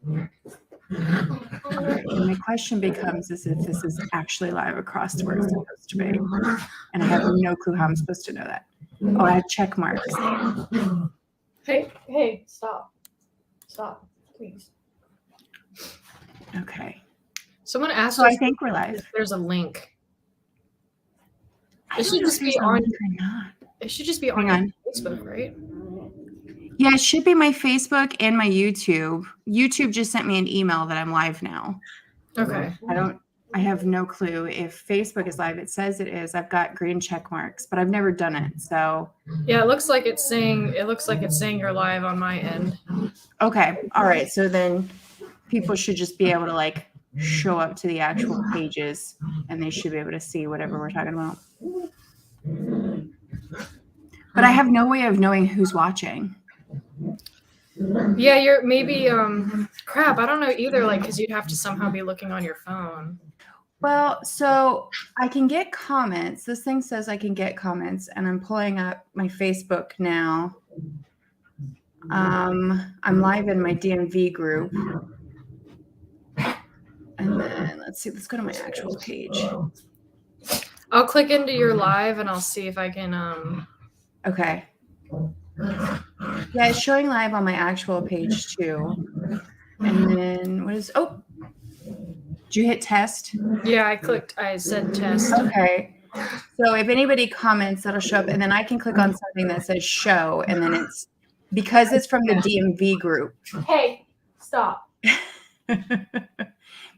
All right, and my question becomes is if this is actually live across where it's supposed to be. And I have no clue how I'm supposed to know that. Oh, I have check marks. Hey, stop. Stop, please. Okay. Someone asked So us I think we're live. if there's a link. I don't know if there's a link or not. It should just be on your Facebook, right? Yeah, it should be my Facebook and my YouTube. YouTube just sent me an email that I'm live now. Okay. I have no clue if Facebook is live. It says it is. I've got green check marks, but I've never done it. So yeah, it looks like it's saying you're live on my end. Okay. All right. So then people should just be able to like show up to the actual pages and they should be able to see whatever we're talking about. But I have no way of knowing who's watching. Yeah, you're maybe crap, I don't know either, like, because you'd have to somehow be looking on your phone. Well, so I can get comments. This thing says I can get comments, and I'm pulling up my Facebook now. I'm live in my DMV group. And then let's see, let's go to my actual page. I'll click into your live and I'll see if I can Okay. Yeah, it's showing live on my actual page too. And then did you hit test? Yeah, I said test. Okay. So if anybody comments, that'll show up, and then I can click on something that says show, and then it's because it's from the DMV group. Hey, stop.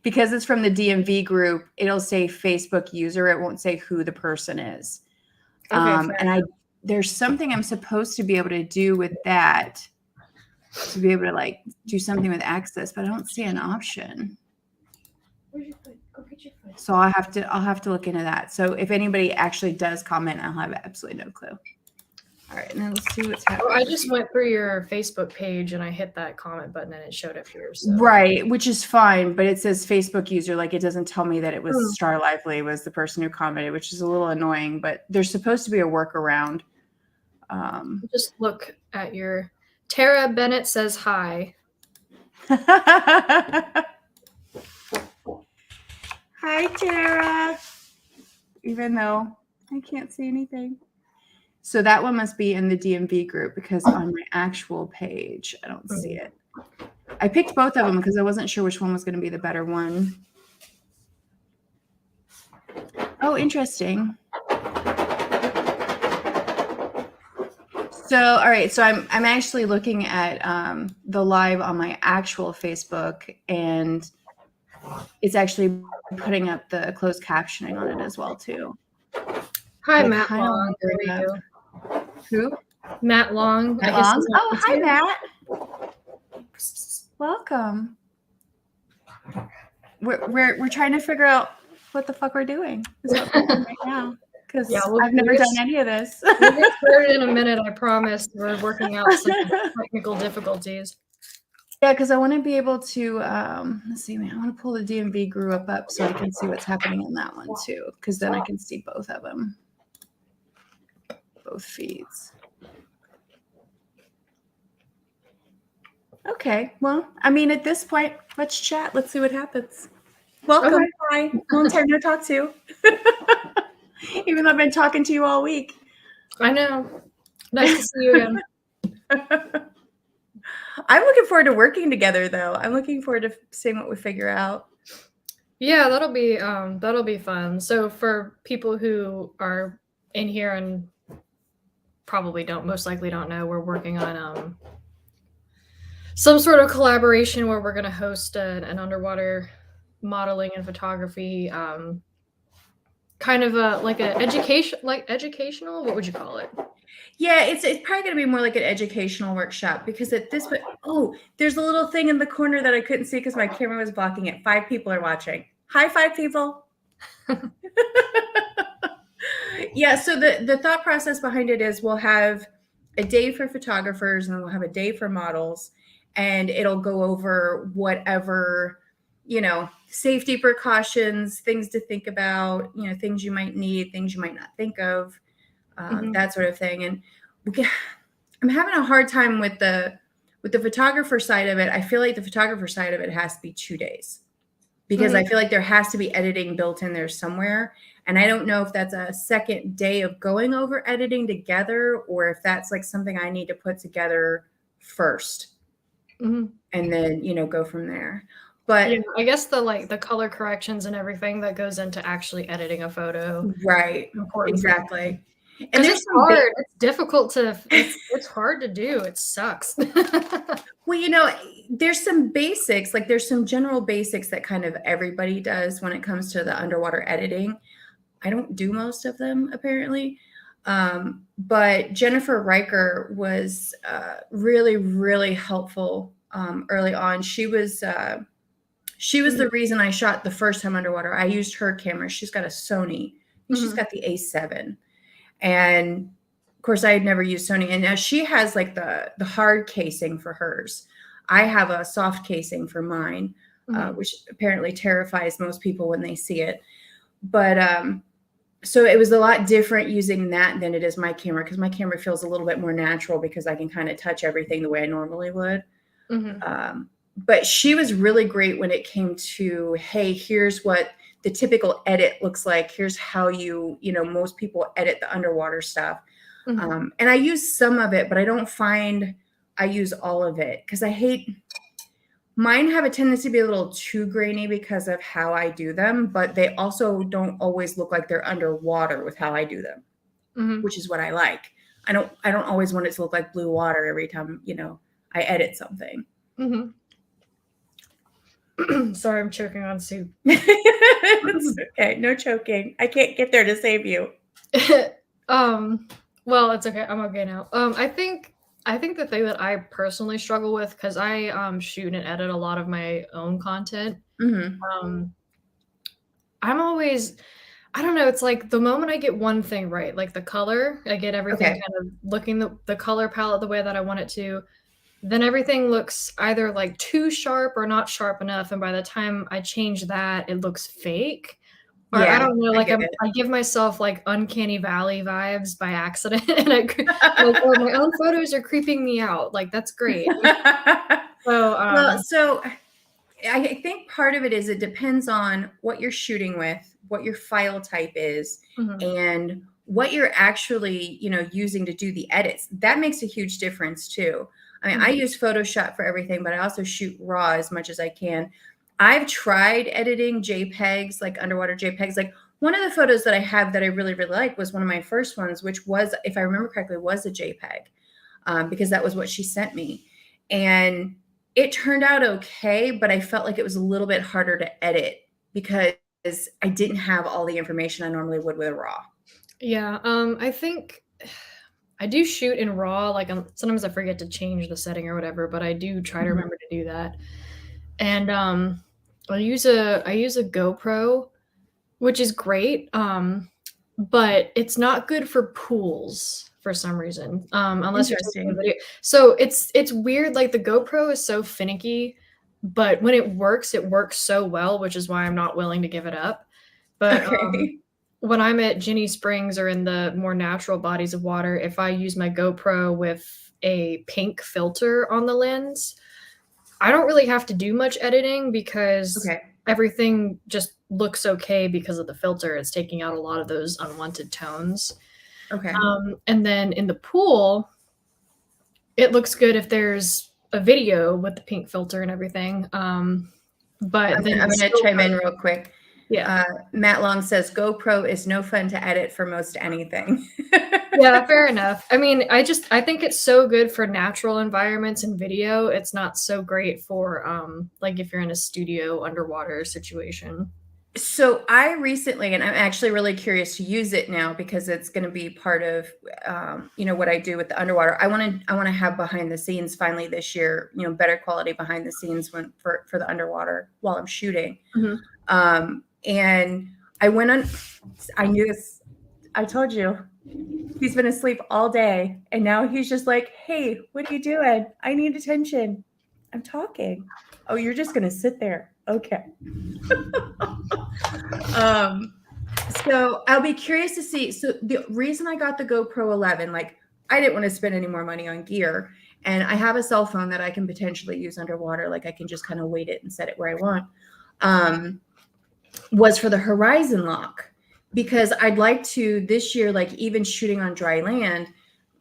Because it's from the DMV group, it'll say Facebook user. It won't say who the person is. Okay, and there's something I'm supposed to be able to do with that to be able to like do something with access, but I don't see an option. Where's your foot? Go get your foot. So I'll have to look into that. So if anybody actually does comment, I'll have absolutely no clue. All right, and then let's see what's happening. I just went through your Facebook page and I hit that comment button and it showed up here. So. Right, which is fine, but it says Facebook user, like it doesn't tell me that it was Starr Lively was the person who commented, which is a little annoying, but there's supposed to be a workaround. Just look at your Tara Bennett says hi. Hi, Tara. Even though I can't see anything. So that one must be in the DMV group because on my actual page, I don't see it. I picked both of them because I wasn't sure which one was going to be the better one. Oh, interesting. So, all right. So I'm actually looking at the live on my actual Facebook, and it's actually putting up the closed captioning on it as well too. Hi, Matt Long. How are you? Who? Matt Long. Matt Long? Oh, hi, Matt. Welcome. We're trying to figure out what the fuck we're doing. Is what we're doing right now. Because I've never done any of this. We'll get started in a minute, I promise. We're working out some technical difficulties. Yeah, because I want to be able to, let's see, man, I want to pull the DMV group up so I can see what's happening in that one too, because then I can see both of them. Both feeds. Okay, well, I mean, at this point, let's chat. Let's see what happens. Welcome. Okay. Hi. Long time no talk to. Even though I've been talking to you all week. I know. Nice to see you again. I'm looking forward to working together, though. I'm looking forward to seeing what we figure out. Yeah, that'll be fun. So for people who are in here and probably most likely don't know, we're working on some sort of collaboration where we're going to host an underwater modeling and photography kind of educational. What would you call it? Yeah, it's probably going to be more like an educational workshop because at this point, there's a little thing in the corner that I couldn't see because my camera was blocking it. 5 people are watching. Hi, 5 people. Yeah, so the thought process behind it is we'll have a day for photographers and then we'll have a day for models, and it'll go over whatever, safety precautions, things to think about, things you might need, things you might not think of. That sort of thing. And I'm having a hard time with the With the photographer side of it, I feel like the photographer side of it has to be 2 days because I feel like there has to be editing built in there somewhere. And I don't know if that's a second day of going over editing together or if that's like something I need to put together first and then, go from there. But yeah, I guess the color corrections and everything that goes into actually editing a photo. right, Important exactly. And because there's it's some hard. It's difficult to. It's hard to do. It sucks. well, there's some basics, like there's some general basics that kind of everybody does when it comes to the underwater editing. I don't do most of them apparently. But Jennifer Riker was really, really helpful early on. She was the reason I shot the first time underwater. I used her camera. She's got a Sony. She's got the A7. And of course, I had never used Sony. And now she has like the hard casing for hers. I have a soft casing for mine, which apparently terrifies most people when they see it. But so it was a lot different using that than it is my camera because my camera feels a little bit more natural because I can kind of touch everything the way I normally would. But she was really great when it came to, hey, here's what the typical edit looks like. Here's how most people edit the underwater stuff. And I use some of it, but I don't find I use all of it because mine have a tendency to be a little too grainy because of how I do them, but they also don't always look like they're underwater with how I do them, which is what I like. I don't always want it to look like blue water every time, I edit something. Sorry, I'm choking on soup. It's okay. No choking. I can't get there to save you. Well, it's okay. I'm okay now. I think the thing that I personally struggle with, because I shoot and edit a lot of my own content. I'm always, I don't know, it's like the moment I get one thing right, like the color, I get everything kind of looking the color palette the way that I want it to, then everything looks either like too sharp or not sharp enough. And by the time I change that, it looks fake. Or I don't know, like I give myself like uncanny valley vibes by accident, and or my own photos are creeping me out. Like that's great. So I think part of it is it depends on what you're shooting with, what your file type is, and what you're actually using to do the edits. That makes a huge difference too. I mean, I use Photoshop for everything, but I also shoot raw as much as I can. I've tried editing JPEGs, like underwater JPEGs. Like one of the photos that I have that I really, really like was one of my first ones, which was, if I remember correctly, was a JPEG because that was what she sent me. And it turned out okay, but I felt like it was a little bit harder to edit because I didn't have all the information I normally would with a raw. Yeah, I think I do shoot in raw. Like sometimes I forget to change the setting or whatever, but I do try to remember to do that. And I use a GoPro, which is great, but it's not good for pools for some reason. Unless you're taking a video. So it's weird. Like the GoPro is so finicky, but when it works so well, which is why I'm not willing to give it up. But when I'm at Ginny Springs or in the more natural bodies of water, if I use my GoPro with a pink filter on the lens, I don't really have to do much editing because everything just looks okay because of the filter. It's taking out a lot of those unwanted tones. And then in the pool, it looks good if there's a video with the pink filter and everything. But I'm going to chime in real quick. Yeah. Matt Long says GoPro is no fun to edit for most anything. Yeah, fair enough. I mean, I think it's so good for natural environments and video. It's not so great for like if you're in a studio underwater situation. So I recently, and I'm actually really curious to use it now because it's going to be part of what I do with the underwater. I want to have behind the scenes finally this year, better quality behind the scenes for the underwater while I'm shooting. And I went on, I knew this, I told you, he's been asleep all day. And now he's just like, hey, what are you doing? I need attention. I'm talking. Oh, you're just going to sit there. Okay. So I'll be curious to see. So the reason I got the GoPro 11, like I didn't want to spend any more money on gear. and I have a cell phone that I can potentially use underwater. Like I can just kind of weight it and set it where I want. Was for the horizon lock, because I'd like to this year, like even shooting on dry land,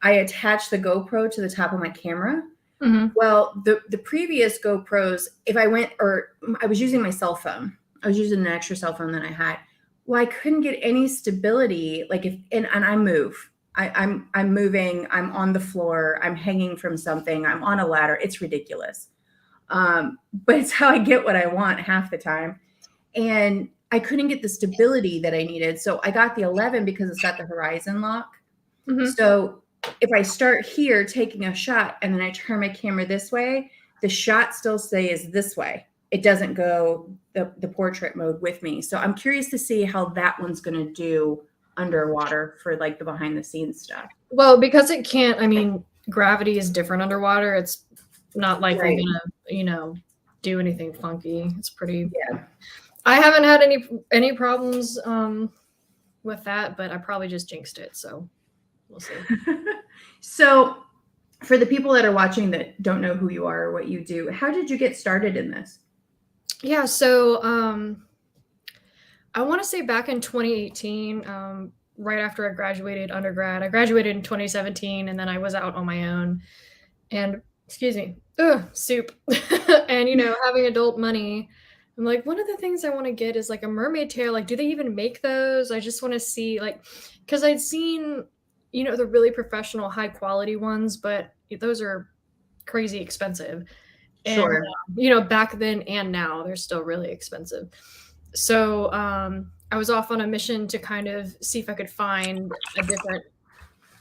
I attached the GoPro to the top of my camera. Mhm. Well, the previous GoPros, if I went, or I was using my cell phone, I was using an extra cell phone that I had. Well, I couldn't get any stability. Like if and I move, I'm moving, I'm on the floor, I'm hanging from something, I'm on a ladder. It's ridiculous. But it's how I get what I want half the time. And I couldn't get the stability that I needed. So I got the 11 because it's got the horizon lock. Mhm. So if I start here taking a shot and then I turn my camera this way, the shot still stays this way. It doesn't go the portrait mode with me. So I'm curious to see how that one's going to do underwater for like the behind the scenes stuff. Well, because it can't, I mean, gravity is different underwater. It's not likely Right. gonna, you know, do anything funky. It's pretty. Yeah. I haven't had any problems with that, but I probably just jinxed it. So we'll see. So for the people that are watching that don't know who you are or what you do, how did you get started in this? Yeah. So I want to say back in 2018, right after I graduated undergrad. I graduated in 2017, and then I was out on my own. And excuse me, soup. And having adult money, I'm like, one of the things I want to get is like a mermaid tail. Like, do they even make those? I just want to see, like, because I'd seen, the really professional, high quality ones, but those are crazy expensive. And Sure. back then and now, they're still really expensive. So I was off on a mission to kind of see if I could find a different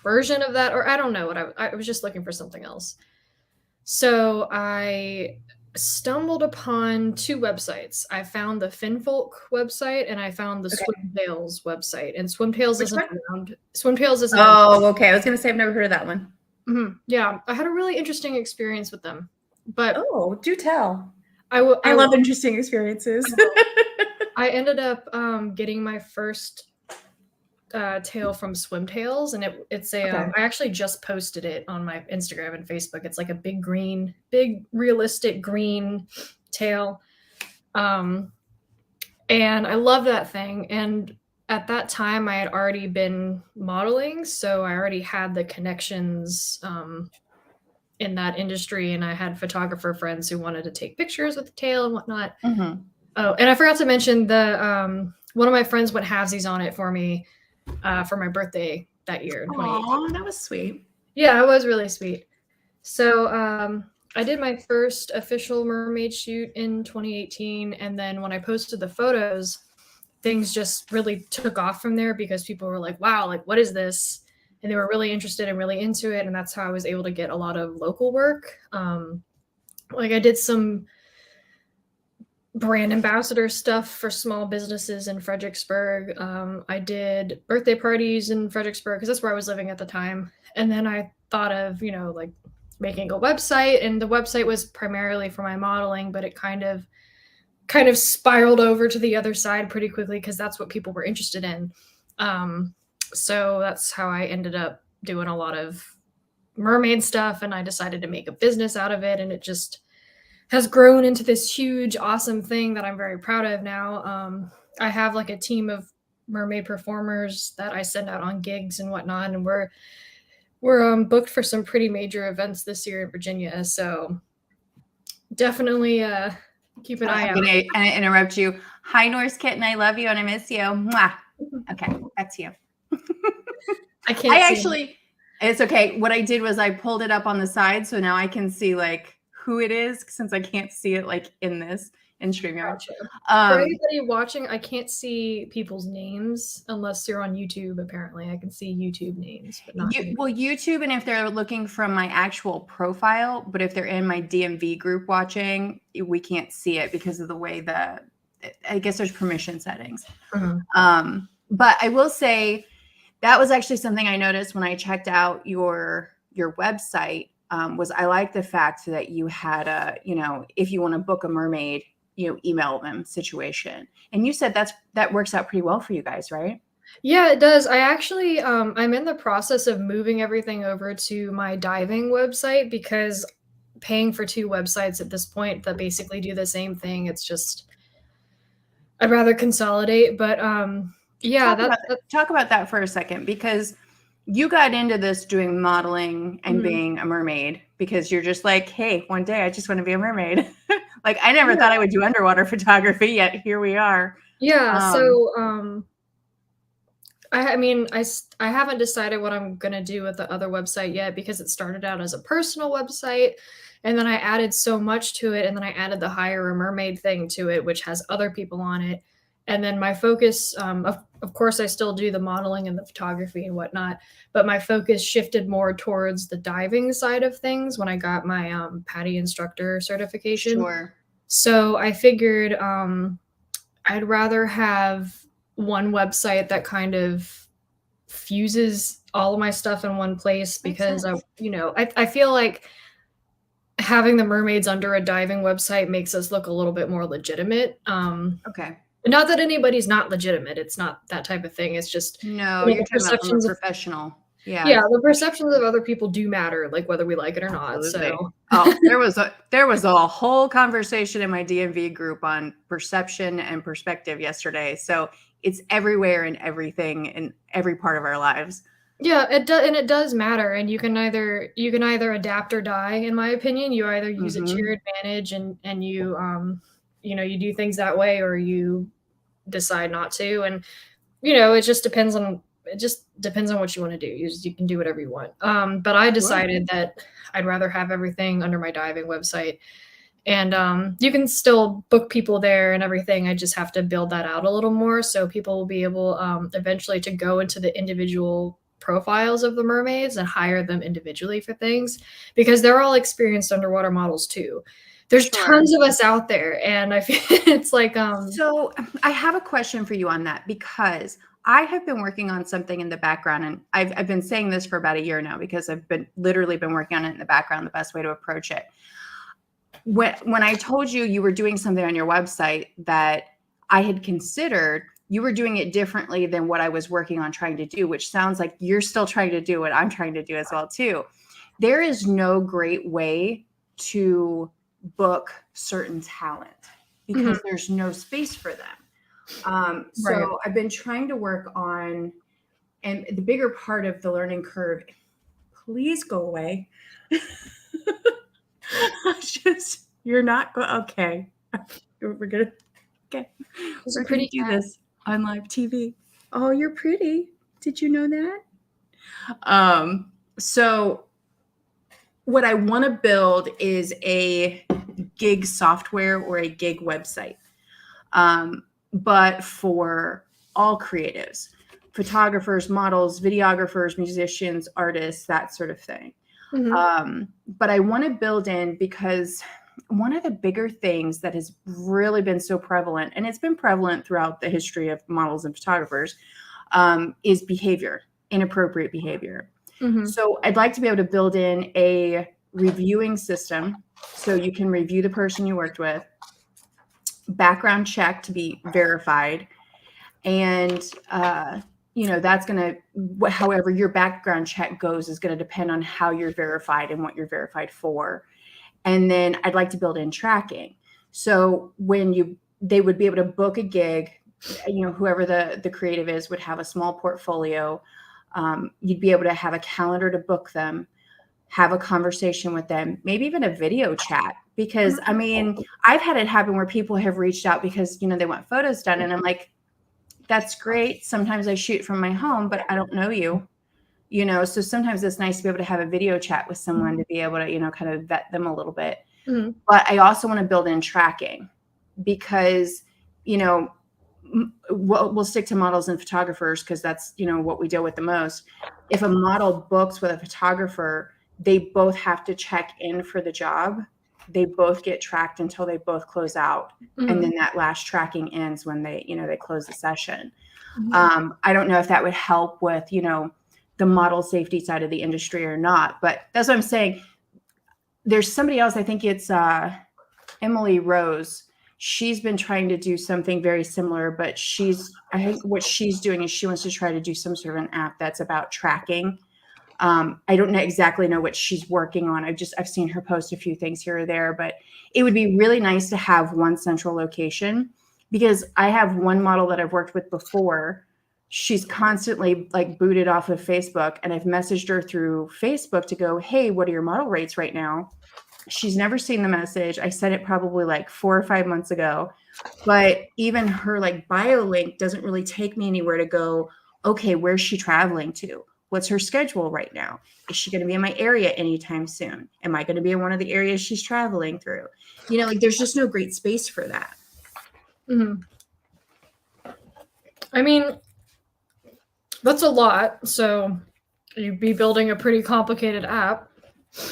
version of that, or I don't know what I was just looking for something else. So I stumbled upon two websites. I found the Finfolk website and I found the Swimtails website. And Swimtails Which isn't one? around. Swimtails isn't. Oh, okay. I was going to say I've never heard of that one. Yeah, I had a really interesting experience with them. But do tell. I love interesting experiences. I ended up getting my first tail from Swimtails, and it's a I actually just posted it on my Instagram and Facebook. It's like a big realistic green tail, and I love that thing. And at that time I had already been modeling, so I already had the connections in that industry, and I had photographer friends who wanted to take pictures with the tail and whatnot. Oh, and I forgot to mention the one of my friends went halvesies on it for me for my birthday that year in 2018. Oh, that was sweet. Yeah, it was really sweet. So I did my first official mermaid shoot in 2018, and then when I posted the photos, things just really took off from there because people were like, wow, like, what is this? And they were really interested and really into it, and that's how I was able to get a lot of local work. Like I did some brand ambassador stuff for small businesses in Fredericksburg. I did birthday parties in Fredericksburg because that's where I was living at the time. And then I thought of, like making a website, and the website was primarily for my modeling, but it kind of spiraled over to the other side pretty quickly because that's what people were interested in. So that's how I ended up doing a lot of mermaid stuff, and I decided to make a business out of it, and it just has grown into this huge, awesome thing that I'm very proud of now. I have like a team of mermaid performers that I send out on gigs and whatnot, and we're booked for some pretty major events this year in Virginia. So definitely keep an eye out. I'm going to interrupt you. Hi, Norse Kitten. I love you and I miss you. Mwah. Okay, back to you. It's okay. What I did was I pulled it up on the side, so now I can see like who it is, since I can't see it like in StreamYard. For anybody watching, I can't see people's names unless you're on YouTube. Apparently, I can see YouTube names, but not YouTube, and if they're looking from my actual profile, but if they're in my DMV group watching, we can't see it because of the way I guess there's permission settings. But I will say that was actually something I noticed when I checked out your website. Was I like the fact that you had if you want to book a mermaid, email them situation. And you said that works out pretty well for you guys, right? Yeah, it does. I actually, I'm in the process of moving everything over to my diving website because paying for 2 websites at this point that basically do the same thing, it's just I'd rather consolidate, but, yeah, Talk about that for a second, because you got into this doing modeling and mhm. being a mermaid because you're just like, hey, one day I just want to be a mermaid. Like, I never thought I Yeah. would do underwater photography, yet here we are. Yeah, Um, so, I mean, I haven't decided what I'm gonna do with the other website yet because it started out as a personal website, and then I added so much to it, and then I added the hire a mermaid thing to it, which has other people on it. And then my focus, of course, I still do the modeling and the photography and whatnot, but my focus shifted more towards the diving side of things when I got my PADI instructor certification. sure. So I figured I'd rather have one website that kind of fuses all of my stuff in one place Makes because sense. I feel like having the mermaids under a diving website makes us look a little bit more legitimate. Okay. Not that anybody's not legitimate. It's not that type of thing. It's just, No, you're the talking about from a perceptions of professional. Yeah, yeah, the perceptions of other people do matter, like whether we like it or not. absolutely. So Oh, there was a whole conversation in my DMV group on perception and perspective yesterday. So it's everywhere and everything in every part of our lives. yeah, it does matter, and you can either adapt or die, in my opinion. You either use it to your Hmm. advantage and you you do things that way, or you decide not to. And it just depends on what you want to do. You can do whatever you want. But I Sure. decided that I'd rather have everything under my diving website. And you can still book people there and everything. I just have to build that out a little more so people will be able eventually to go into the individual profiles of the mermaids and hire them individually for things because they're all experienced underwater models too. There's Sure. tons of us out there, and I feel it's like So I have a question for you on that, because I have been working on something in the background, and I've been saying this for about a year now because I've been literally been working on it in the background, the best way to approach it. When I told you you were doing something on your website that I had considered, you were doing it differently than what I was working on trying to do, which sounds like you're still trying to do what I'm trying to do as well too. There is no great way to book certain talent mhm, because there's no space for them. right. So I've been trying to work on, and the bigger part of the learning curve, please go away. Just, you're not okay. We're gonna, okay. It's a We're gonna pretty do cat. this on live TV. Oh, you're pretty. Did you know that? So what I want to build is a gig software or a gig website, but for all creatives, photographers, models, videographers, musicians, artists, that sort of thing. Mhm, But I want to build in, because one of the bigger things that has really been so prevalent, and it's been prevalent throughout the history of models and photographers, is behavior, inappropriate behavior. mhm, So I'd like to be able to build in a reviewing system so you can review the person you worked with, background check to be verified, and that's going to, however your background check goes is going to depend on how you're verified and what you're verified for. And then I'd like to build in tracking, so when they would be able to book a gig, whoever the creative is would have a small portfolio. You'd be able to have a calendar to book them, have a conversation with them, maybe even a video chat. Because I mean, I've had it happen where people have reached out because they want photos done, and I'm like, that's great. Sometimes I shoot from my home, but I don't know you. So sometimes it's nice to be able to have a video chat with someone to be able to kind of vet them a little bit. mhm, But I also want to build in tracking, because you know we'll stick to models and photographers because that's what we deal with the most. If a model books with a photographer, they both have to check in for the job. They both get tracked until they both close out, and mhm, then that last tracking ends when they close the session. mhm. I don't know if that would help with the model safety side of the industry or not, but that's what I'm saying. There's somebody else, I think it's Emily Rose. she's been trying to do something very similar, but I think what she's doing is she wants to try to do some sort of an app that's about tracking. I don't exactly know what she's working on. I've seen her post a few things here or there, but it would be really nice to have one central location, because I have one model that I've worked with before. She's constantly like booted off of Facebook, and I've messaged her through Facebook to go, hey, what are your model rates right now? She's never seen the message. I sent it probably like 4 or 5 months ago, but even her like bio link doesn't really take me anywhere to go, okay, where's she traveling to? What's her schedule right now? Is she going to be in my area anytime soon? Am I going to be in one of the areas she's traveling through? You know, like there's just no great space for that. Mm-hmm. I mean, that's a lot. So you'd be building a pretty complicated app.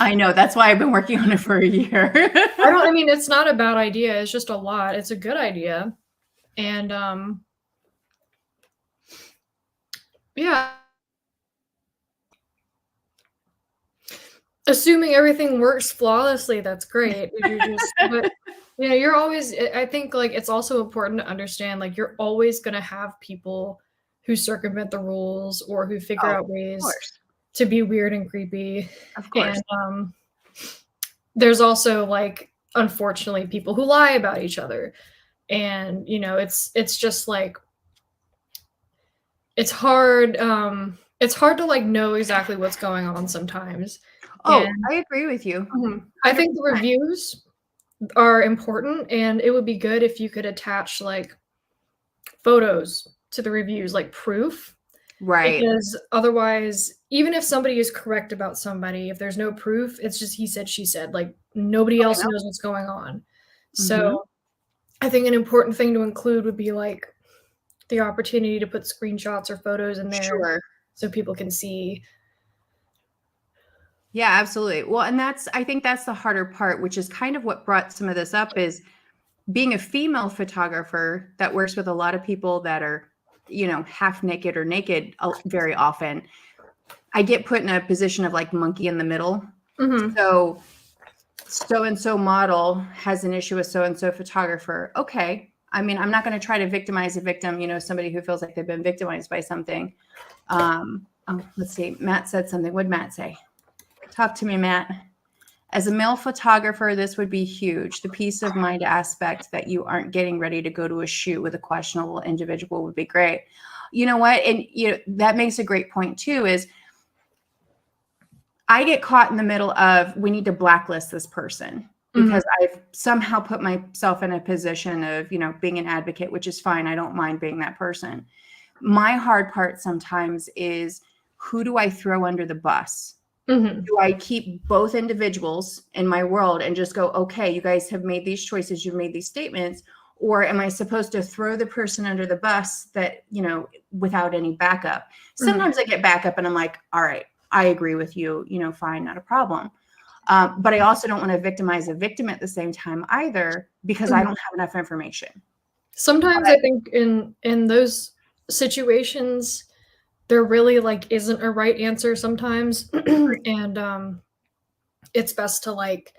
I know. That's why I've been working on it for a year. I mean, it's not a bad idea. It's just a lot. It's a good idea. And yeah. Assuming everything works flawlessly, that's great. But you know, you're always, I think like it's also important to understand like you're always going to have people who circumvent the rules or who figure out ways to be weird and creepy. Of course. And there's also like unfortunately people who lie about each other. And you know, it's just like it's hard to like know exactly what's going on sometimes. Oh, and I agree with you. I think the reviews are important, and it would be good if you could attach like photos to the reviews, like proof. Right. Because otherwise, even if somebody is correct about somebody, if there's no proof, it's just he said, she said. Like nobody else knows what's going on. So I think an important thing to include would be like the opportunity to put screenshots or photos in there so people can see. Yeah, absolutely. Well, and I think that's the harder part, which is kind of what brought some of this up, is being a female photographer that works with a lot of people that are, you know, half naked or naked very often. I get put in a position of like monkey in the middle. So-and-so model has an issue with so-and-so photographer. Okay. I mean, I'm not going to try to victimize a victim, you know, somebody who feels like they've been victimized by something. Let's see. Matt said something. What'd Matt say? Talk to me, Matt. As a male photographer, this would be huge. The peace of mind aspect that you aren't getting ready to go to a shoot with a questionable individual would be great. You know what? And you know, that makes a great point too, is I get caught in the middle of, we need to blacklist this person because I've somehow put myself in a position of, you know, being an advocate, which is fine. I don't mind being that person. My hard part sometimes is, who do I throw under the bus? Do I keep both individuals in my world and just go, okay, you guys have made these choices, you've made these statements, or am I supposed to throw the person under the bus that, you know, without any backup? Sometimes I get backup and I'm like, all right, I agree with you, you know, fine, not a problem. But I also don't want to victimize a victim at the same time either, because I don't have enough information. Sometimes I think in those situations, there really like isn't a right answer sometimes. And it's best to like,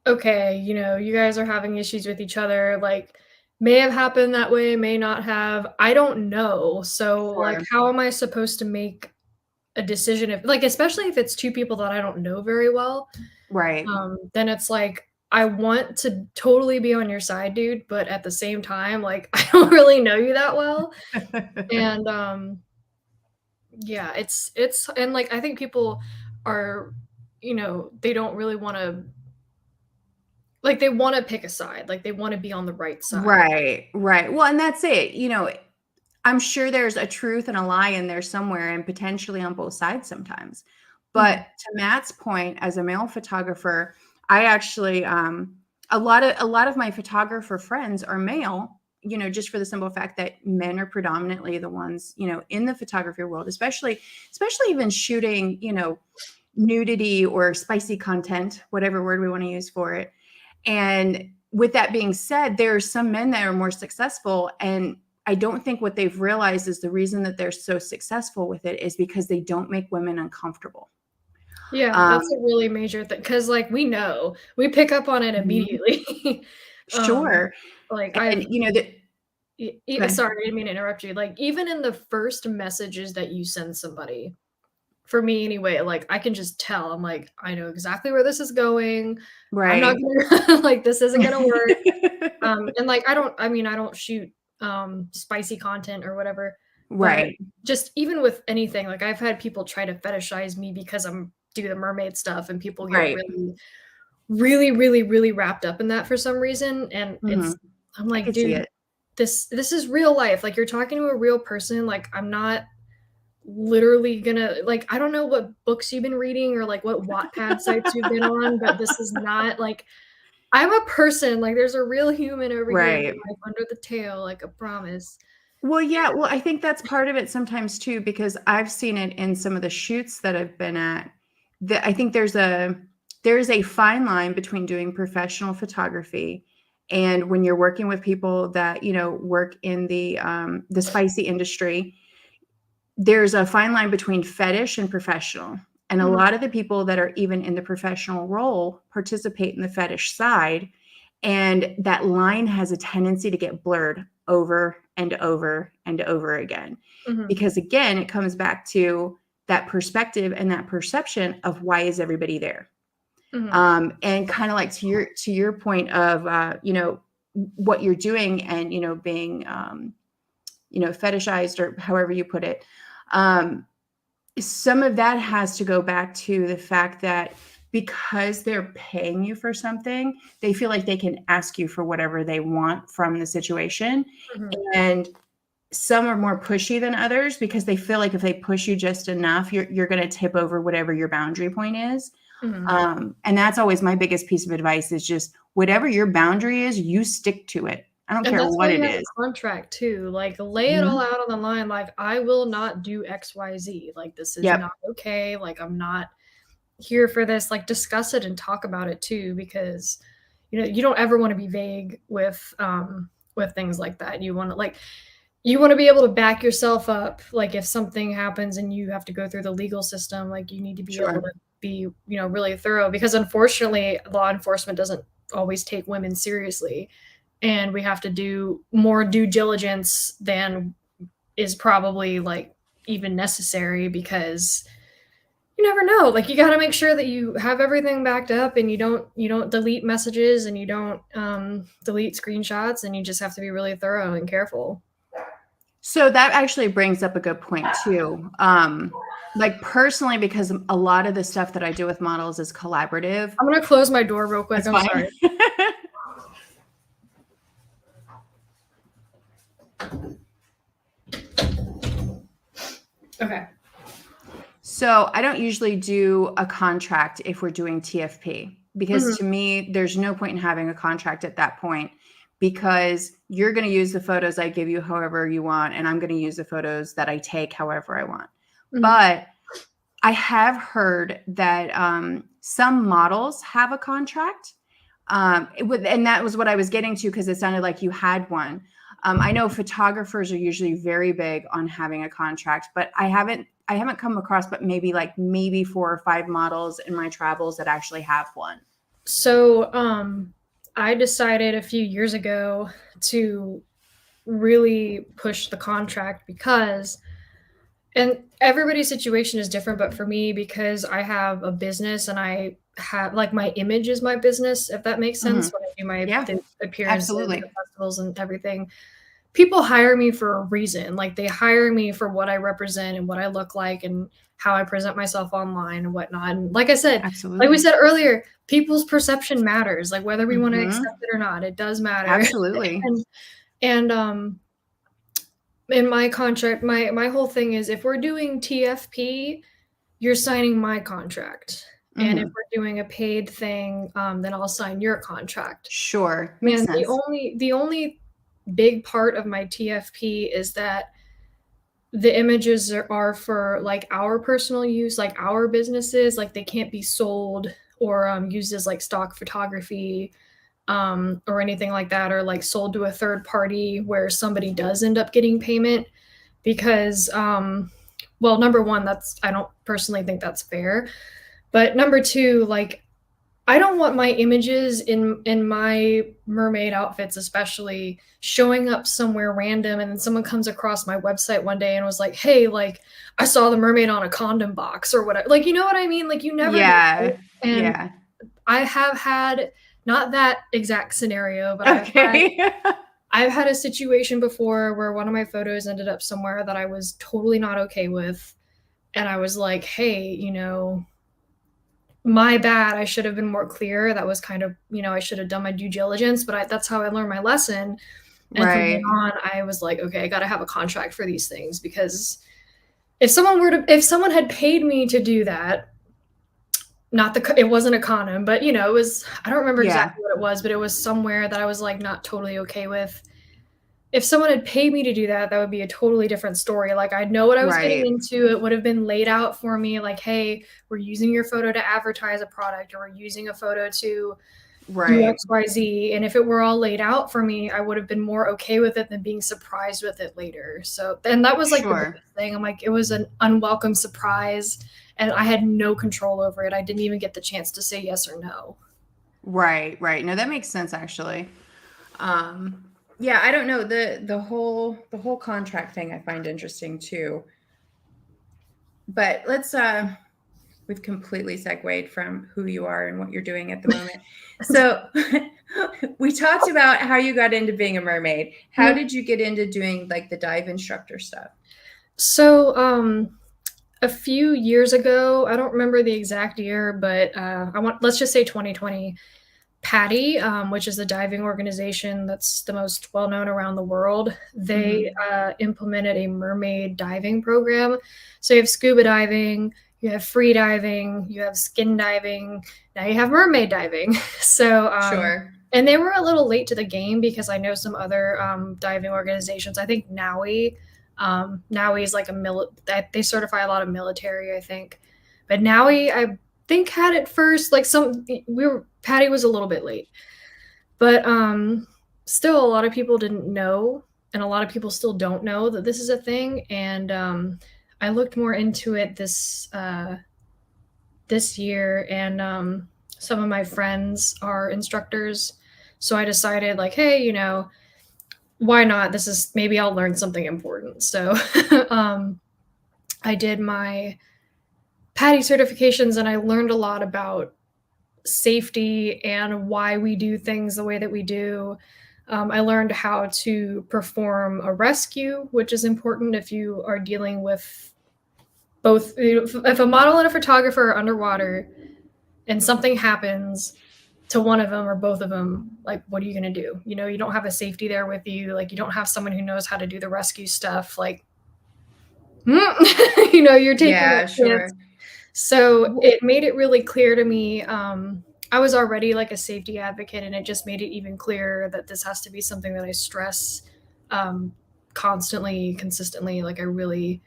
okay, you know, you guys are having issues with each other, like may have happened that way, may not have, I don't know. So like, how am I supposed to make a decision if like, especially if it's two people that I don't know very well, then it's like, I want to totally be on your side, dude, but at the same time, like I don't really know you that well. And yeah, it's and like I think people are, you know, they don't really want to, like they want to pick a side, like they want to be on the right side. Right. Well, and that's it. You know, I'm sure there's a truth and a lie in there somewhere, and potentially on both sides sometimes. But to Matt's point, as a male photographer, I actually a lot of my photographer friends are male, you know, just for the simple fact that men are predominantly the ones, you know, in the photography world, especially even shooting, you know, nudity or spicy content, whatever word we want to use for it. And with that being said, there are some men that are more successful, and I don't think what they've realized is the reason that they're so successful with it is because they don't make women uncomfortable. Yeah, that's a really major thing, because like we know, we pick up on it immediately. Sure. Like And, I've you know, that sorry, I didn't mean to interrupt you. Like even in the first messages that you send somebody, for me anyway, like I can just tell. I'm like, I know exactly where this is going. I'm not right. gonna like this isn't gonna work. And like I don't shoot spicy content or whatever, but Right. just even with anything, like I've had people try to fetishize me because I'm do the mermaid stuff and people get Right. really, really, really, really wrapped up in that for some reason. And Mhm. I'm I like, could see dude, it. this is real life. Like you're talking to a real person. Like I'm not literally gonna like I don't know what books you've been reading or like what Wattpad sites you've been on, but this is not like I'm a person. Like there's a real human over here in your Right. life under the tail, like a promise. Well, yeah, well, I think that's part of it sometimes too, because I've seen it in some of the shoots that I've been at. That I think there's a fine line between doing professional photography and when you're working with people that, you know, work in the spicy industry. There's a fine line between fetish and professional. And a Mhm, lot of the people that are even in the professional role participate in the fetish side. And that line has a tendency to get blurred over and over and over again. mhm, Because again, it comes back to that perspective and that perception of why is everybody there? mhm, And kind of like to your point of you know, what you're doing and you know being you know, fetishized or however you put it. Um, some of that has to go back to the fact that because they're paying you for something, they feel like they can ask you for whatever they want from the situation. mhm, And some are more pushy than others because they feel like if they push you just enough, you're going to tip over whatever your boundary point is. mhm. And that's always my biggest piece of advice is just whatever your boundary is, you stick to it. I don't And care that's why what you it have is. a contract too. Like lay it all Mhm. out on the line. Like I will not do XYZ. Like this is Yep. not okay. Like I'm not here for this. Like discuss it and talk about it too, because you know you don't ever want to be vague with things like that. You want to like you want to be able to back yourself up. Like if something happens and you have to go through the legal system, like you need to be able Sure. to be, you know, really thorough because unfortunately law enforcement doesn't always take women seriously and we have to do more due diligence than is probably like even necessary because you never know. Like you got to make sure that you have everything backed up and you don't delete messages and you don't delete screenshots and you just have to be really thorough and careful. So that actually brings up a good point too. Like personally, because a lot of the stuff that I do with models is collaborative. I'm gonna close my door real quick. That's I'm fine. sorry. Okay. So I don't usually do a contract if we're doing TFP because Mhm, to me, there's no point in having a contract at that point because you're going to use the photos I give you however you want, and I'm going to use the photos that I take however I want. mhm. But I have heard that some models have a contract. And that was what I was getting to because it sounded like you had one. I know photographers are usually very big on having a contract, but I haven't come across, but maybe 4 or 5 models in my travels that actually have one. So, I decided a few years ago to really push the contract because and everybody's situation is different, but for me, because I have a business and I have like my image is my business, if that makes Hmm. sense, when I do my Yeah, the appearances, the absolutely. festivals and everything. People hire me for a reason. Like they hire me for what I represent and what I look like and how I present myself online and whatnot. And like I said, like we Absolutely. said earlier, people's perception matters. Like whether we want to Hmm. accept it or not, it does matter. Absolutely. and and in my contract, my whole thing is if we're doing TFP, you're signing my contract. And if Hmm. we're doing a paid thing, then I'll sign your contract. Sure. Makes And sense. the only big part of my TFP is that the images are for like our personal use, like our businesses, like they can't be sold or used as like stock photography or anything like that, or like sold to a third party where somebody does end up getting payment because, well, number one, that's I don't personally think that's fair, but number two, like I don't want my images in my mermaid outfits, especially, showing up somewhere random, and then someone comes across my website one day and was like, "Hey, like I saw the mermaid on a condom box or whatever." Like, you know what I mean? Like, you never know. Yeah. And Yeah. I have had, not that exact scenario, but Okay. I've had a situation before where one of my photos ended up somewhere that I was totally not okay with, and I was like, "Hey, my bad. I should have been more clear. That was kind of, I should have done my due diligence, but that's how I learned my lesson." And from then Right. on, I was like, okay, I got to have a contract for these things, because if someone had paid me to do that, not it wasn't a condom, but it was, I don't remember Yeah. exactly what it was, but it was somewhere that I was like not totally okay with. If someone had paid me to do that, that would be a totally different story. Like, I'd know what I was getting Right. into. It would have been laid out for me, like, hey, we're using your photo to advertise a product, or we're using a photo to do Right. XYZ. And if it were all laid out for me, I would have been more okay with it than being surprised with it later. So, and that was like the Sure. biggest thing. I'm like, it was an unwelcome surprise, and I had no control over it. I didn't even get the chance to say yes or no. Right. Right. No, that makes sense actually. Yeah, I don't know, the whole contract thing I find interesting too. But let's we've completely segued from who you are and what you're doing at the moment. So we talked about how you got into being a mermaid. How did you get into doing like the dive instructor stuff? So, a few years ago, I don't remember the exact year, but let's just say 2020. PADI, which is a diving organization that's the most well known around the world, they implemented a mermaid diving program. So you have scuba diving, you have free diving, you have skin diving, now you have mermaid diving. So, Sure. and they were a little late to the game, because I know some other diving organizations. I think NAUI is like they certify a lot of military, I think. But NAUI, I think, had it first. Like, PADI was a little bit late. But still, a lot of people didn't know, and a lot of people still don't know that this is a thing. And I looked more into it this year, and some of my friends are instructors, so I decided, like, hey, why not? Maybe I'll learn something important. So I did my PADI certifications, and I learned a lot about safety and why we do things the way that we do. I learned how to perform a rescue, which is important if you are dealing with both. If a model and a photographer are underwater and something happens to one of them or both of them, like, what are you going to do? You don't have a safety there with you. Like, you don't have someone who knows how to do the rescue stuff. Like, you're taking Yeah, a chance. sure. So it made it really clear to me. I was already like a safety advocate, and it just made it even clearer that this has to be something that I stress constantly, consistently. Like, I really,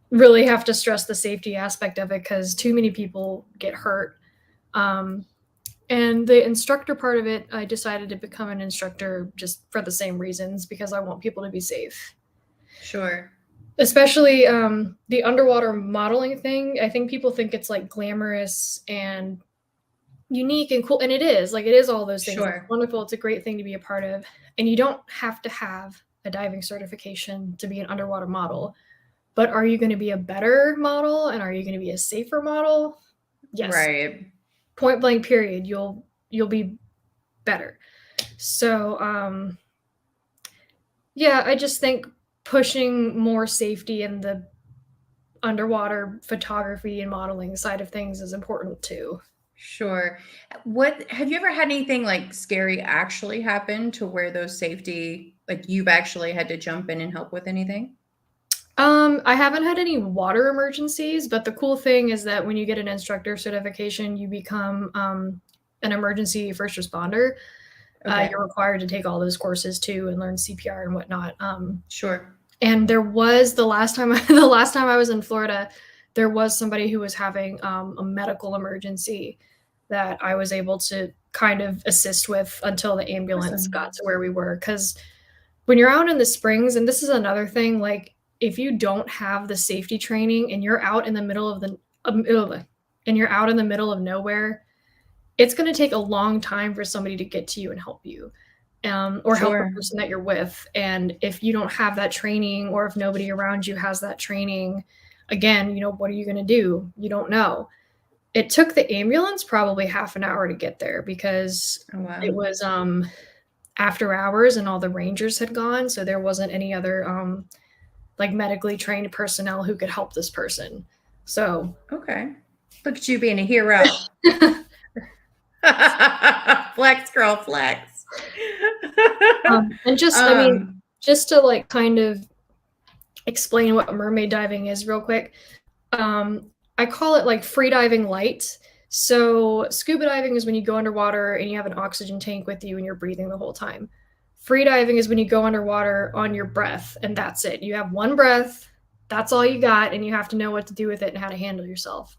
really have to stress the safety aspect of it, because too many people get hurt. And the instructor part of it, I decided to become an instructor just for the same reasons, because I want people to be safe. Sure. Especially the underwater modeling thing. I think people think it's like glamorous and unique and cool, and it is. Like, it is all those things. It's Sure. wonderful. It's a great thing to be a part of, and you don't have to have a diving certification to be an underwater model. But are you going to be a better model, and are you going to be a safer model? Yes. Right. Point blank period. You'll be better. So yeah, I just think pushing more safety in the underwater photography and modeling side of things is important too. Sure. What have you ever had anything like scary actually happen to where those safety, like you've actually had to jump in and help with anything? I haven't had any water emergencies, but the cool thing is that when you get an instructor certification, you become an emergency first responder. Okay. You're required to take all those courses too and learn CPR and whatnot. Sure. And there was the last time the last time I was in Florida, there was somebody who was having a medical emergency that I was able to kind of assist with until the ambulance Awesome. got to where we were. Because when you're out in the springs, and this is another thing, like, if you don't have the safety training and you're out in the middle of and you're out in the middle of nowhere, it's going to take a long time for somebody to get to you and help you, or help the Sure. person that you're with. And if you don't have that training, or if nobody around you has that training, again, what are you going to do? You don't know. It took the ambulance probably half an hour to get there because Oh, wow. it was after hours and all the rangers had gone, so there wasn't any other like medically trained personnel who could help this person. So Okay. Look at you being a hero. Flex, girl, flex. and just, I mean, um, just to like kind of explain what mermaid diving is real quick. I call it like free diving light. So scuba diving is when you go underwater and you have an oxygen tank with you and you're breathing the whole time. Free diving is when you go underwater on your breath and that's it. You have one breath, that's all you got, and you have to know what to do with it and how to handle yourself.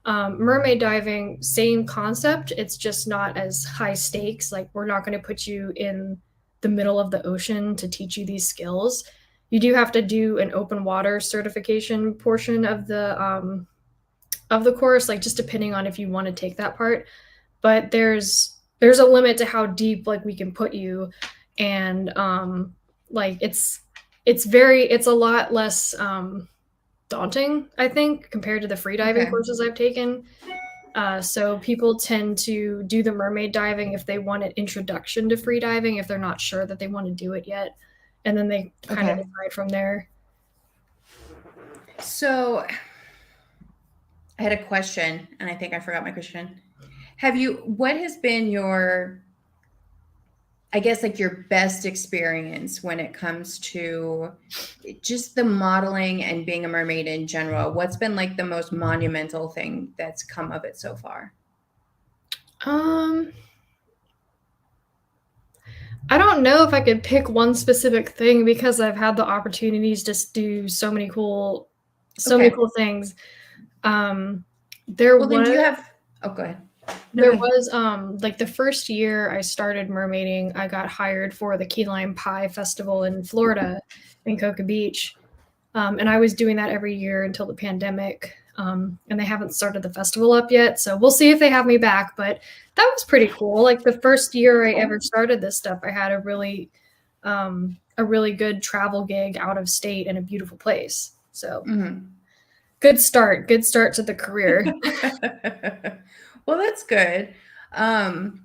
Mermaid diving, same concept. It's just not as high stakes. Like, we're not going to put you in the middle of the ocean to teach you these skills. You do have to do an open water certification portion of the course, like just depending on if you want to take that part. But there's a limit to how deep like we can put you, and like it's a lot less daunting, I think, compared to the free diving okay. courses I've taken. So people tend to do the mermaid diving if they want an introduction to free diving, if they're not sure that they want to do it yet, and then they kind of Okay. decide from there. So I had a question, and I think I forgot my question. What has been your, I guess, like your best experience when it comes to just the modeling and being a mermaid in general? What's been like the most monumental thing that's come of it so far? Um, I don't know if I could pick one specific thing because I've had the opportunities to do so many Okay. cool things. Um, there Well, then was do you have, oh, go ahead. No, there go ahead. was like the first year I started mermaiding, I got hired for the Key Lime Pie Festival in Florida, in Cocoa Beach. And I was doing that every year until the pandemic. And they haven't started the festival up yet, so we'll see if they have me back. But that was pretty cool. Like the first year I Cool. ever started this stuff, I had a really good travel gig out of state in a beautiful place. So Mhm. good start to the career. Well, that's good. Um,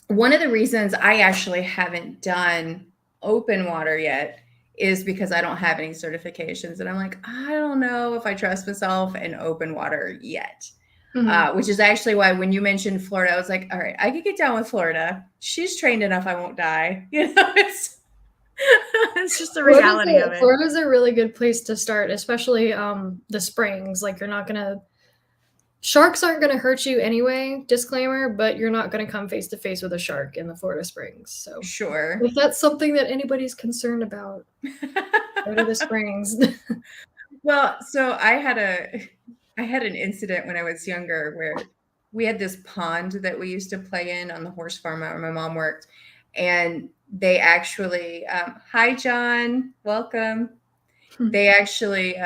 One of the reasons I actually haven't done open water yet is because I don't have any certifications. And I'm like, I don't know if I trust myself in open water yet. Mhm. Which is actually why when you mentioned Florida, I was like, all right, I could get down with Florida. She's trained enough, I won't die. It's just the reality of it. Florida's a really good place to start, especially the springs. Like, sharks aren't gonna hurt you anyway, disclaimer, but you're not gonna come face to face with a shark in the Florida Springs. So Sure. if that's something that anybody's concerned about, go to the springs. Well, so I had an incident when I was younger where we had this pond that we used to play in on the horse farm where my mom worked, and they actually, hi John, welcome. They actually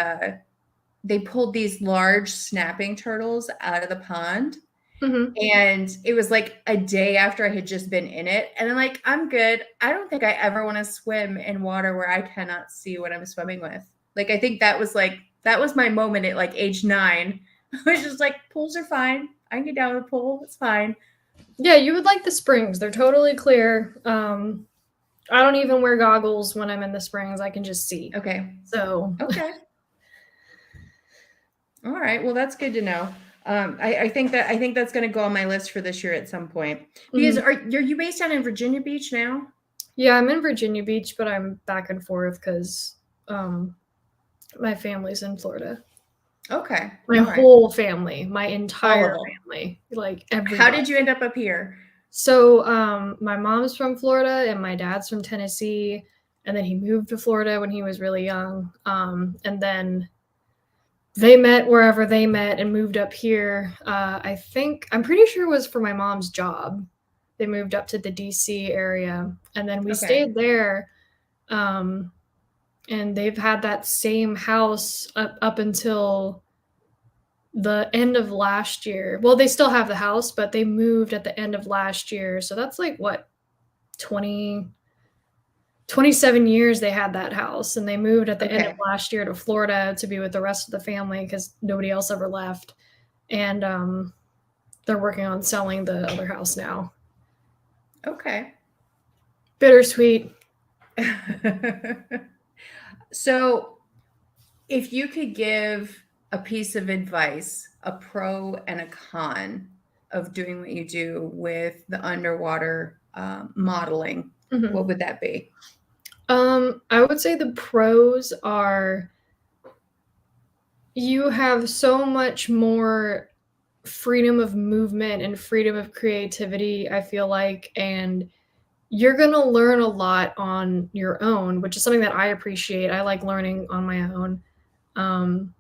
they pulled these large snapping turtles out of the pond, Mhm. and it was like a day after I had just been in it, and I'm like, I'm good. I don't think I ever want to swim in water where I cannot see what I'm swimming with. Like, I think that was my moment at like age 9. I was just like, pools are fine. I can get down with a pool. It's fine. Yeah, you would like the springs. They're totally clear. I don't even wear goggles when I'm in the springs. I can just see. Okay. So, Okay. All right. Well, that's good to know. I think that's going to go on my list for this year at some point. Because mhm. are you based out in Virginia Beach now? Yeah, I'm in Virginia Beach, but I'm back and forth because my family's in Florida. Okay. My All right. whole family, my All of entire them. family, like How everybody. did you end up here? So, my mom's from Florida and my dad's from Tennessee, and then he moved to Florida when he was really young. And then they met wherever they met and moved up here. I'm pretty sure it was for my mom's job. They moved up to the DC area, and then we Okay. stayed there. Um, and they've had that same house up until the end of last year. Well, they still have the house, but they moved at the end of last year. So that's like what, 20, 27 years they had that house, and they moved at the end of Okay. last year to Florida to be with the rest of the family because nobody else ever left. And they're working on selling the other house now. Okay. Bittersweet. So, if you could give a piece of advice, a pro and a con of doing what you do with the underwater modeling, Mhm. what would that be? I would say the pros are you have so much more freedom of movement and freedom of creativity, I feel like, and you're going to learn a lot on your own, which is something that I appreciate. I like learning on my own. Um,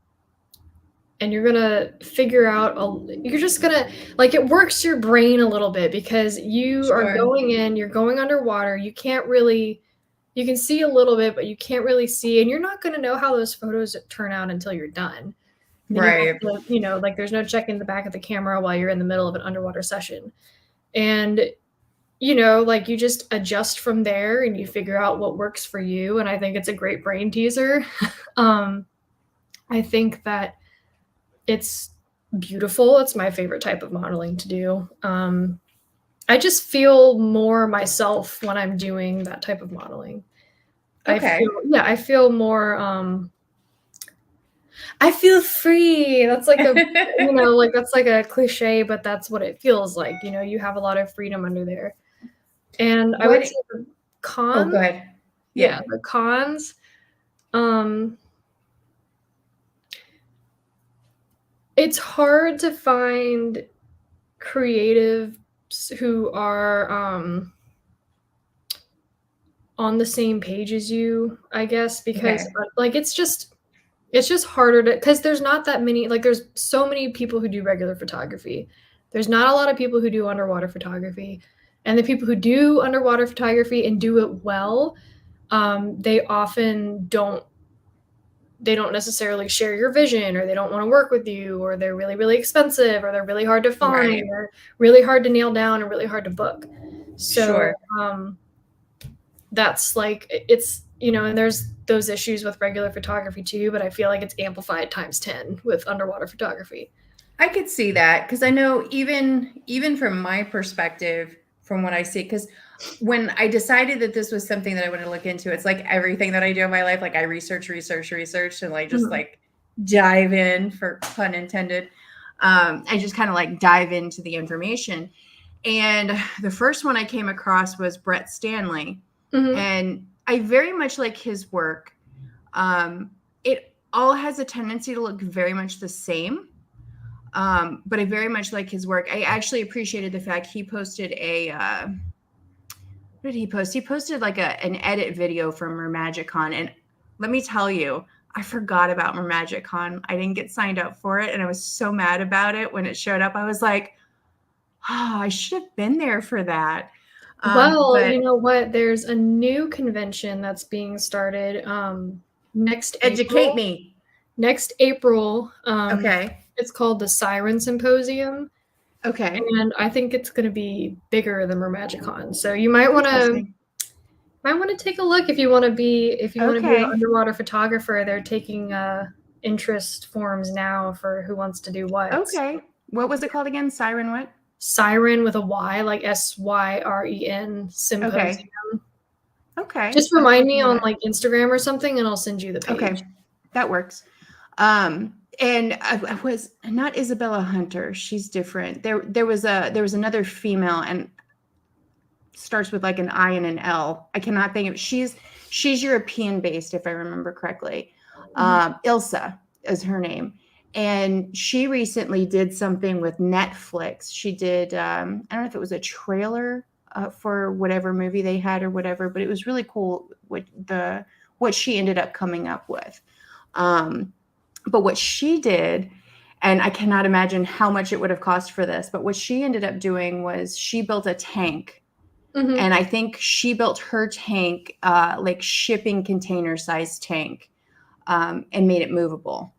and you're going to figure out, you're just going to, like, it works your brain a little bit because you are Sure. going in, you're going underwater. You can't really, you can see a little bit, but you can't really see. And you're not going to know how those photos turn out until you're done. And you Right. have to, like there's no checking the back of the camera while you're in the middle of an underwater session. And like you just adjust from there and you figure out what works for you. And I think it's a great brain teaser. I think that it's beautiful. It's my favorite type of modeling to do. I just feel more myself when I'm doing that type of modeling. Okay. I feel more, I feel free. That's like that's like a cliche, but that's what it feels like. You have a lot of freedom under there. And I would What? say the Oh, go cons, ahead. yeah, Yeah. the cons, um, it's hard to find creatives who are on the same page as you, I guess, because Okay. like it's just harder to because there's not that many there's so many people who do regular photography. There's not a lot of people who do underwater photography. And the people who do underwater photography and do it well, they often don't necessarily share your vision, or they don't want to work with you, or they're really, really expensive, or they're really hard to find, Right. or really hard to nail down, and really hard to book. So Sure. that's like and there's those issues with regular photography too, but I feel like it's amplified times 10 with underwater photography. I could see that because I know even from my perspective, from what I see, because when I decided that this was something that I wanted to look into, it's like everything that I do in my life. Like I research, and like just Mhm. like dive in, for pun intended. I just kind of like dive into the information. And the first one I came across was Brett Stanley, Mhm. and I very much like his work. It all has a tendency to look very much the same. But I very much like his work. I actually appreciated the fact he posted what did he post? He posted like an edit video from MerMagicCon. And let me tell you, I forgot about MerMagicCon. I didn't get signed up for it. And I was so mad about it when it showed up. I was like, oh, I should have been there for that. Well, But you know what? There's a new convention that's being started next educate April. me. Next April, Okay. it's called the Siren Symposium, Okay. and I think it's going to be bigger than MerMagicCon. So you might want to take a look if you want to be an Okay. underwater photographer. They're taking interest forms now for who wants to do what. Okay. What was it called again? Siren what? Siren with a Y, like SYREN Okay. Symposium. Okay. Just I'll have to remind look me into on that. like Instagram or something, and I'll send you the page. Okay. That works. And I was not Isabella Hunter. She's different. There was another female and starts with like an I and an L. I cannot think of. She's European based, if I remember correctly. Mhm. Ilsa is her name, and she recently did something with Netflix. She did. I don't know if it was a trailer for whatever movie they had or whatever, but it was really cool what she ended up coming up with. But what she did, and I cannot imagine how much it would have cost for this, but what she ended up doing was she built a tank. Mhm. And I think she built her tank, like shipping container size tank, and made it movable.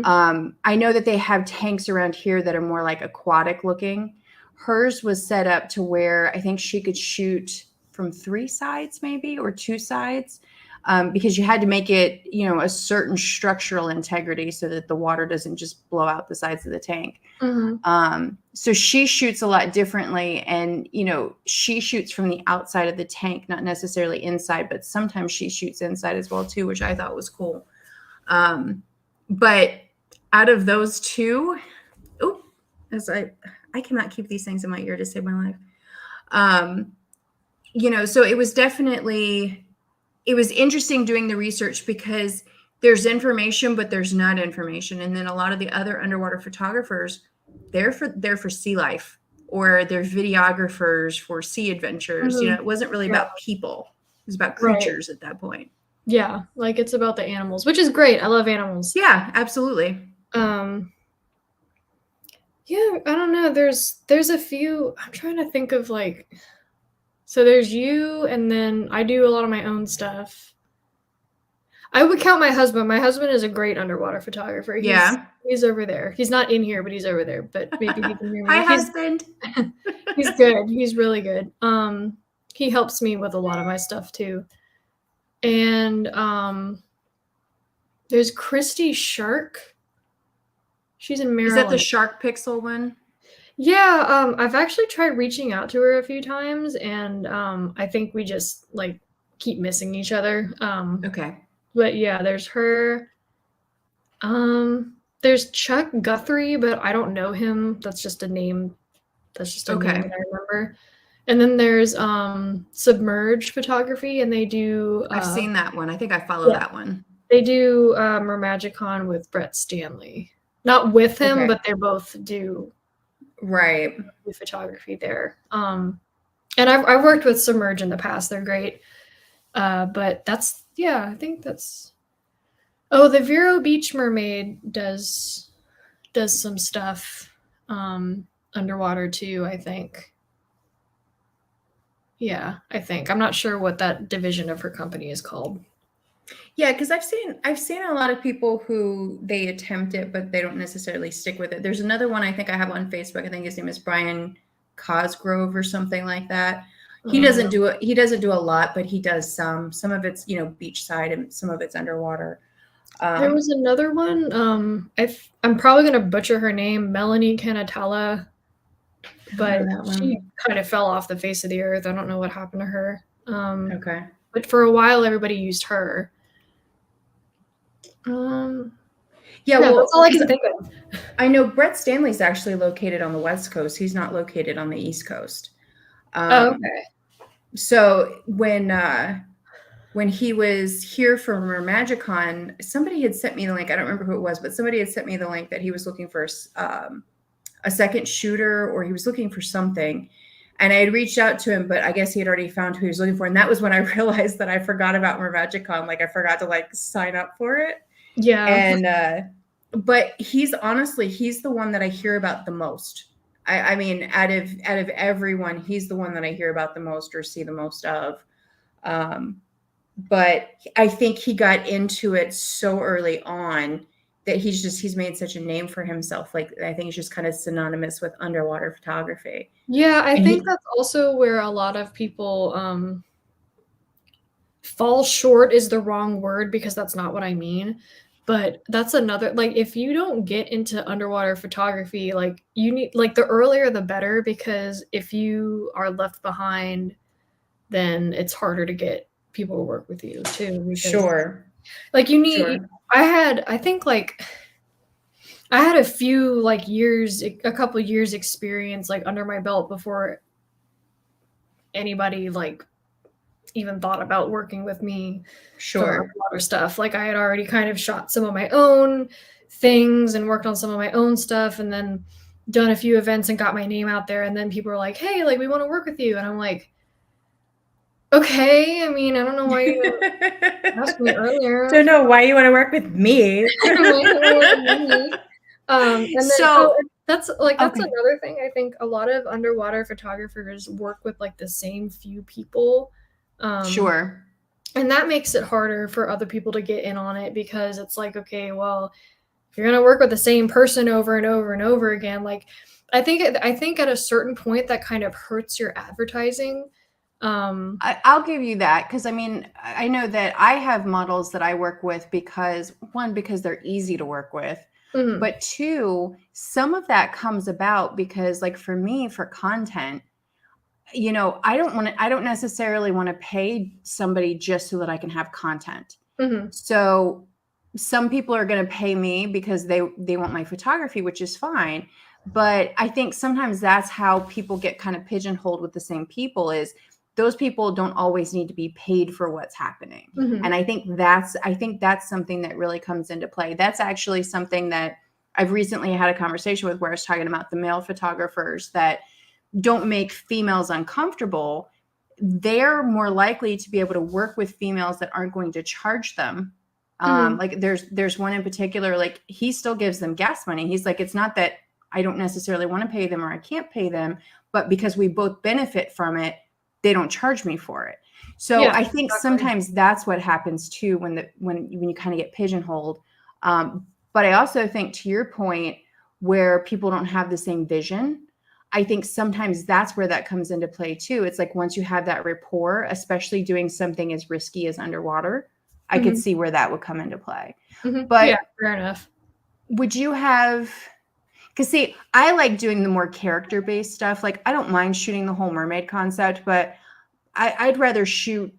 I know that they have tanks around here that are more like aquatic looking. Hers was set up to where I think she could shoot from 3 sides, maybe, or 2 sides, because you had to make it, a certain structural integrity so that the water doesn't just blow out the sides of the tank. So she shoots a lot differently, and she shoots from the outside of the tank, not necessarily inside, but sometimes she shoots inside as well too, which I thought was cool. But out of those two, as I cannot keep these things in my ear to save my life. So it was interesting doing the research, because there's information, but there's not information. And then a lot of the other underwater photographers, they're for sea life, or they're videographers for sea adventures. It wasn't really about people. It was about creatures at that point. Yeah, like it's about the animals, which is great. I love animals. Yeah, absolutely. Yeah, I don't know. There's a few. I'm trying to think of so there's you, and then I do a lot of my own stuff. I would count my husband. My husband is a great underwater photographer. He's over there. He's not in here, but he's over there. But maybe he can hear me. Hi, husband. He's good. He's really good. He helps me with a lot of my stuff too. And there's Christy Shark. She's in Maryland. Is that the Shark Pixel one? Yeah, I've actually tried reaching out to her a few times, and I think we just keep missing each other. Okay. But yeah, there's her. There's Chuck Guthrie, but I don't know him. That's just a name. That's just a name that I remember. And then there's Submerged Photography, and they do. I've seen that one. I think I follow that one. They do Mermagicon with Brett Stanley. Not with him, but they both do. Right. Photography there. And I've worked with Submerge in the past. They're great. But I think that's. Oh, the Vero Beach Mermaid does some stuff underwater too, I think. Yeah, I think. I'm not sure what that division of her company is called. Yeah, because I've seen a lot of people who they attempt it, but they don't necessarily stick with it. There's another one I think I have on Facebook. I think his name is Brian Cosgrove or something like that. He doesn't do it. He doesn't do a lot, but he does some. Some of it's beachside, and some of it's underwater. There was another one. I'm probably gonna butcher her name, Melanie Canatella, but she kind of fell off the face of the earth. I don't know what happened to her. Okay. But for a while, everybody used her. Well, that's all I can think of. I know Brett Stanley's actually located on the West Coast. He's not located on the East Coast. Okay. So when he was here for Mermagicon, somebody had sent me the link. I don't remember who it was, but somebody had sent me the link that he was looking for a second shooter, or he was looking for something. And I had reached out to him, but I guess he had already found who he was looking for. And that was when I realized that I forgot about Mermagicon. I forgot to sign up for it. Yeah. And but he's the one that I hear about the most. I mean, out of everyone, he's the one that I hear about the most or see the most of. But I think he got into it so early on that he's made such a name for himself. I think he's just kind of synonymous with underwater photography. Yeah, I think that's also where a lot of people fall short is the wrong word, because that's not what I mean. But that's another, if you don't get into underwater photography, you need, the earlier the better, because if you are left behind, then it's harder to get people to work with you too. Because, sure. You need, I had a few years, a couple years experience under my belt before anybody even thought about working with me. Sure. For other stuff. I had already kind of shot some of my own things and worked on some of my own stuff, and then done a few events and got my name out there. And then people were like, "Hey, we want to work with you." And I'm like, okay. I mean, I don't know why you asked me earlier. Don't know why you want to work with me. And then, so that's another thing. I think a lot of underwater photographers work with the same few people. Sure. And that makes it harder for other people to get in on it, because it's okay, well, you're going to work with the same person over and over and over again. Like, I think at a certain point that kind of hurts your advertising. I'll give you that, because I mean, I know that I have models that I work with because, one, because they're easy to work with, Mhm. but two, some of that comes about because, like, for me, for content, I don't necessarily want to pay somebody just so that I can have content. Mhm. So some people are going to pay me because they want my photography, which is fine. But I think sometimes that's how people get kind of pigeonholed with the same people, is those people don't always need to be paid for what's happening. Mhm. And I think that's something that really comes into play. That's actually something that I've recently had a conversation with, where I was talking about the male photographers that don't make females uncomfortable. They're more likely to be able to work with females that aren't going to charge them. Mhm. Like there's one in particular, like, he still gives them gas money. He's like, it's not that I don't necessarily want to pay them or I can't pay them, but because we both benefit from it, they don't charge me for it. So Yeah, I think exactly. sometimes that's what happens too, when you kind of get pigeonholed. But I also think, to your point, where people don't have the same vision, I think sometimes that's where that comes into play too. It's like, once you have that rapport, especially doing something as risky as underwater, I could Mhm. see where that would come into play. Mhm. Yeah, But fair enough. would you have, because see, I like doing the more character-based stuff. Like, I don't mind shooting the whole mermaid concept, but I'd rather shoot.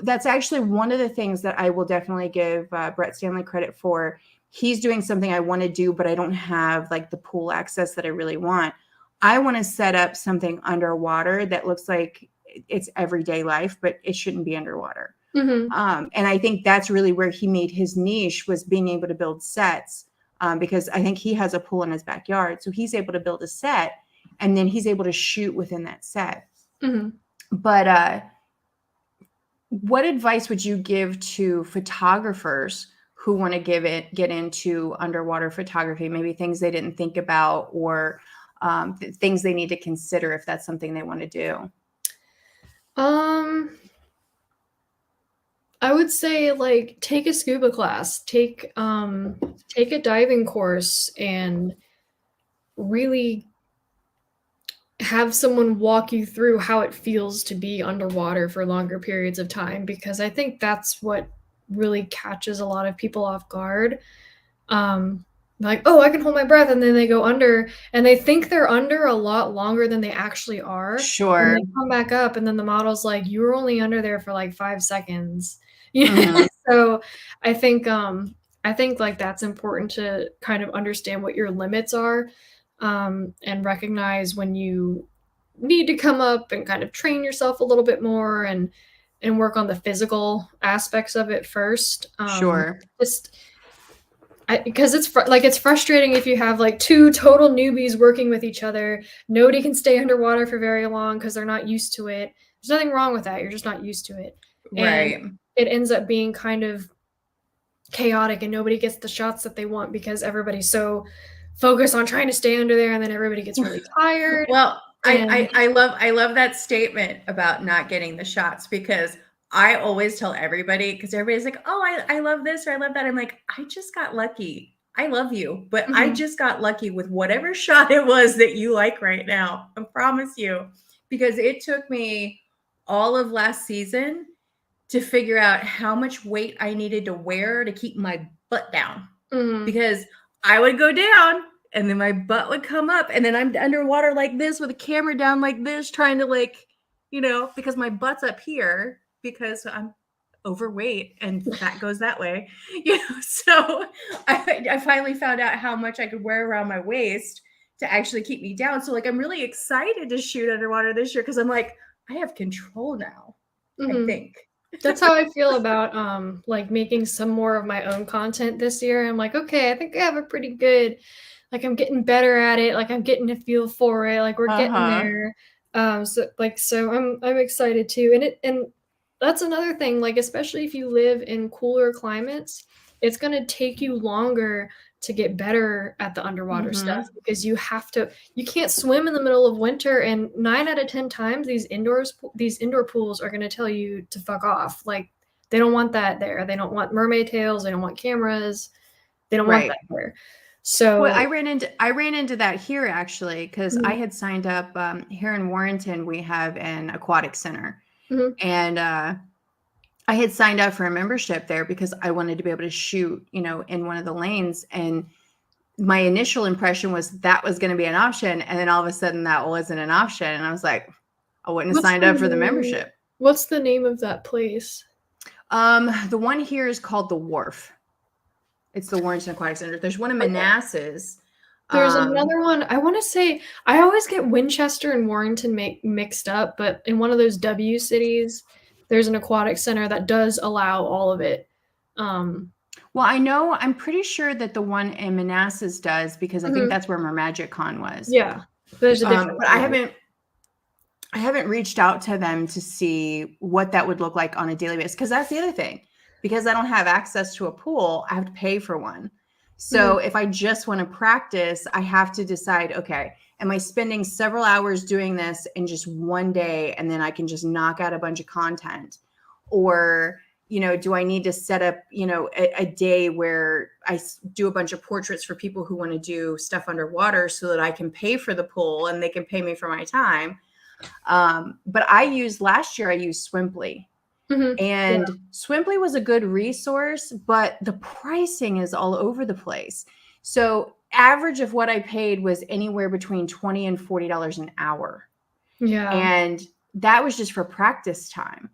That's actually one of the things that I will definitely give Brett Stanley credit for. He's doing something I want to do, but I don't have like the pool access that I really want. I want to set up something underwater that looks like it's everyday life, but it shouldn't be underwater. Mhm. And I think that's really where he made his niche, was being able to build sets. Because I think he has a pool in his backyard, so he's able to build a set, and then he's able to shoot within that set. Mhm. But what advice would you give to photographers who want to get into underwater photography? Maybe things they didn't think about, or things they need to consider if that's something they want to do. Um, I would say, like, take a scuba class, take a diving course, and really have someone walk you through how it feels to be underwater for longer periods of time, because I think that's what really catches a lot of people off guard. Um, like, "Oh, I can hold my breath," and then they go under, and they think they're under a lot longer than they actually are, and Sure. they come back up, and then the model's like, "You were only under there for, like, 5 seconds." Yeah, Hmm. so I think, like, that's important to kind of understand what your limits are, and recognize when you need to come up and kind of train yourself a little bit more, and work on the physical aspects of it first. Sure. Just because it's frustrating if you have like two total newbies working with each other. Nobody can stay underwater for very long because they're not used to it. There's nothing wrong with that. You're just not used to it, and Right. it ends up being kind of chaotic, and nobody gets the shots that they want because everybody's so focused on trying to stay under there, and then everybody gets really tired. Well, And I love that statement about not getting the shots, because I always tell everybody, because everybody's like, "Oh, I love this or I love that." I'm like, I just got lucky. I love you, but I Mhm, just got lucky with whatever shot it was that you like right now. I promise you, because it took me all of last season to figure out how much weight I needed to wear to keep my butt down, mhm, because I would go down and then my butt would come up, and then I'm underwater like this with a camera down like this, trying to, like, because my butt's up here because I'm overweight and fat goes that way. So I finally found out how much I could wear around my waist to actually keep me down. So, like, I'm really excited to shoot underwater this year, because I'm like, I have control now, I mhm. think. That's how I feel about, like, making some more of my own content this year. I'm like, "Okay, I think I have a pretty good, like, I'm getting better at it, like, I'm getting a feel for it, like, we're getting Uh-huh. there." So I'm excited too, and that's another thing, like, especially if you live in cooler climates, it's gonna take you longer to get better at the underwater stuff, Mhm. because you can't swim in the middle of winter, and 9 out of 10 times these indoor pools are gonna tell you to fuck off. Like, they don't want that there. They don't want mermaid tails, they don't want cameras. They don't want Right. that there. Well, So I ran into that here actually because I mhm, had signed up here in Warrenton. We have an aquatic center, mhm. and I had signed up for a membership there because I wanted to be able to shoot, in one of the lanes. And my initial impression was that was going to be an option, and then all of a sudden that wasn't an option, and I was like, I wouldn't have What's signed the up for the name membership. what's the name of that place? The one here is called the Wharf. It's the Warrenton Aquatic Center. There's one in Okay. Manassas. There's Um, another one. I wanna say I always get Winchester and Warrenton mixed up, but in one of those W cities, there's an aquatic center that does allow all of it. Um well, I'm pretty sure that the one in Manassas does because I think mhm, that's where Mermagic Con was. yeah. There's a different But one. I haven't reached out to them to see what that would look like on a daily basis. Because that's the other thing. Because I don't have access to a pool, I have to pay for one. So Mhm, if I just want to practice, I have to decide, okay, am I spending several hours doing this in just one day and then I can just knock out a bunch of content? Or, do I need to set up, a day where I do a bunch of portraits for people who want to do stuff underwater so that I can pay for the pool and they can pay me for my time? But last year I used Swimply, mhm, yeah, and Swimply was a good resource, but the pricing is all over the place. So average of what I paid was anywhere between $20 and $40 an hour. yeah, And that was just for practice time.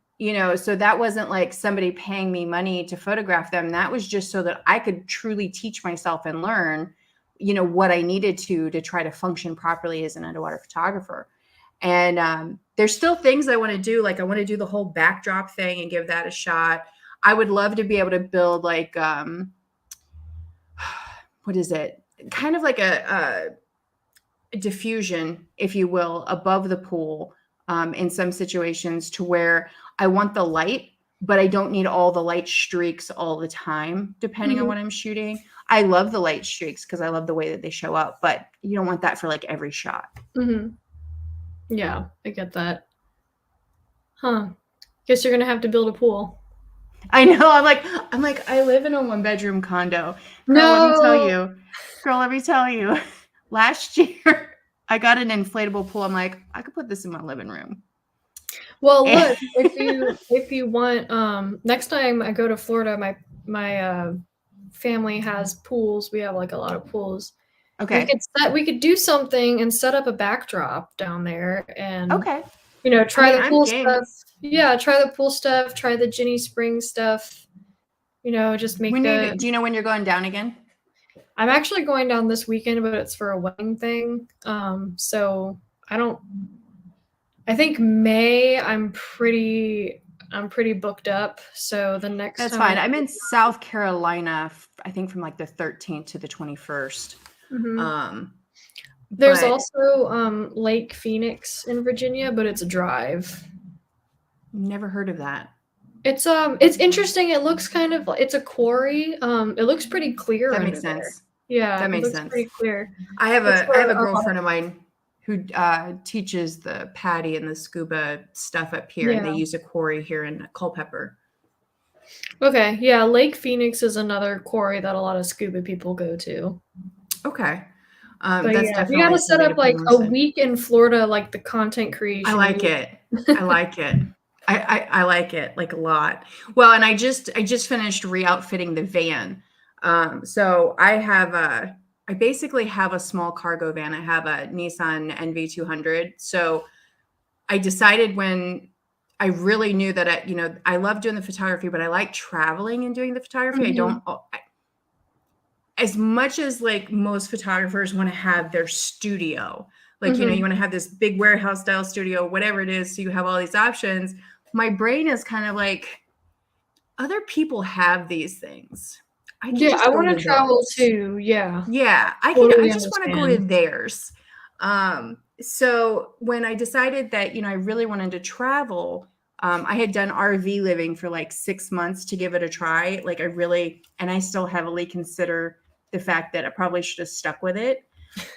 So that wasn't like somebody paying me money to photograph them. That was just so that I could truly teach myself and learn, what I needed to try to function properly as an underwater photographer. And there's still things I want to do. Like I want to do the whole backdrop thing and give that a shot. I would love to be able to build like what is it? Kind of like a diffusion, if you will, above the pool in some situations to where I want the light, but I don't need all the light streaks all the time, depending on mhm, what I'm shooting. I love the light streaks because I love the way that they show up, but you don't want that for like every shot. mhm. Yeah, I get that. Huh. Guess you're gonna have to build a pool. I know. I'm like, I live in a 1-bedroom condo. Girl, let me tell No! you. Girl, let me tell you. Last year, I got an inflatable pool. I'm like, I could put this in my living room. Well, And- look, if you want, next time I go to Florida, my family has pools. We have like a lot of pools. okay. We could do something and set up a backdrop down there and Okay. I try mean, the I'm pool game. stuff. Yeah, try the pool stuff, try the Ginny Spring stuff. Just make the Do you know when you're going down again? I'm actually going down this weekend, but it's for a wedding thing. So I don't I think May I'm pretty booked up. So the next That's time I fine. I'm in South Carolina, I think from like the 13th to the 21st. Mhm. Um, There's but also Lake Phoenix in Virginia, but it's a drive. never heard of that. It's interesting. It looks kind of it's a quarry. It looks pretty clear That under makes there. sense. Yeah, That it makes looks sense. pretty clear. I have It's I have for a girlfriend of mine who teaches the PADI and the scuba stuff up here, and yeah. they use a quarry here in Culpeper. Okay, yeah, Lake Phoenix is another quarry that a lot of scuba people go to. Okay, But that's yeah, we gotta definitely set something to up put like on the a list. week in Florida, like the content I creation like week. it. I like it. I like it like a lot. Well, and I just finished re-outfitting the van. So I basically have a small cargo van. I have a Nissan NV200. So I decided when I really knew that I love doing the photography, but I like traveling and doing the photography. I Mhm, don't as much as like most photographers want to have their studio, like you mhm. want to have this big warehouse style studio, whatever it is, so you have all these options. My brain is kind of like, other people have these things, I can Yeah, just I go wanna to travel those. too, yeah. Yeah, I Totally just want to go to understand. theirs. So when I decided that, I really wanted to travel, I had done RV living for like 6 months to give it a try. Like and I still heavily consider the fact that I probably should have stuck with it.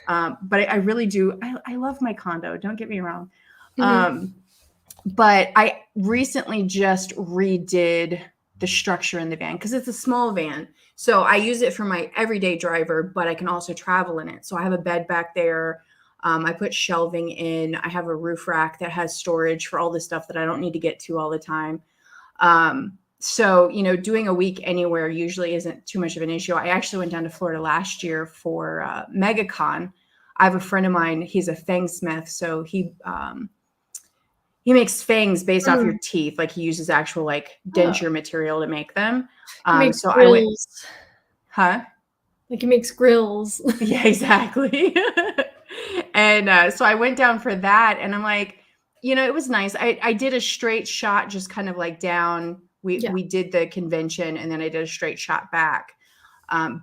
But I really do. I love my condo. Don't get me wrong. Mhm. Um, but I recently just redid the structure in the van because it's a small van. So I use it for my everyday driver, but I can also travel in it. So I have a bed back there. I put shelving in. I have a roof rack that has storage for all the stuff that I don't need to get to all the time. So, you know, doing a week anywhere usually isn't too much of an issue. I actually went down to Florida last year for MegaCon. I have a friend of mine. He's a fangsmith, so he makes fangs based off your teeth. Like he uses actual like denture material to make them. He makes So grills. I went, huh? Like he makes grills. Yeah, exactly. And so I went down for that, and I'm like, you know, it was nice. I did a straight shot, just kind of like down. We did the convention, and then I did a straight shot back.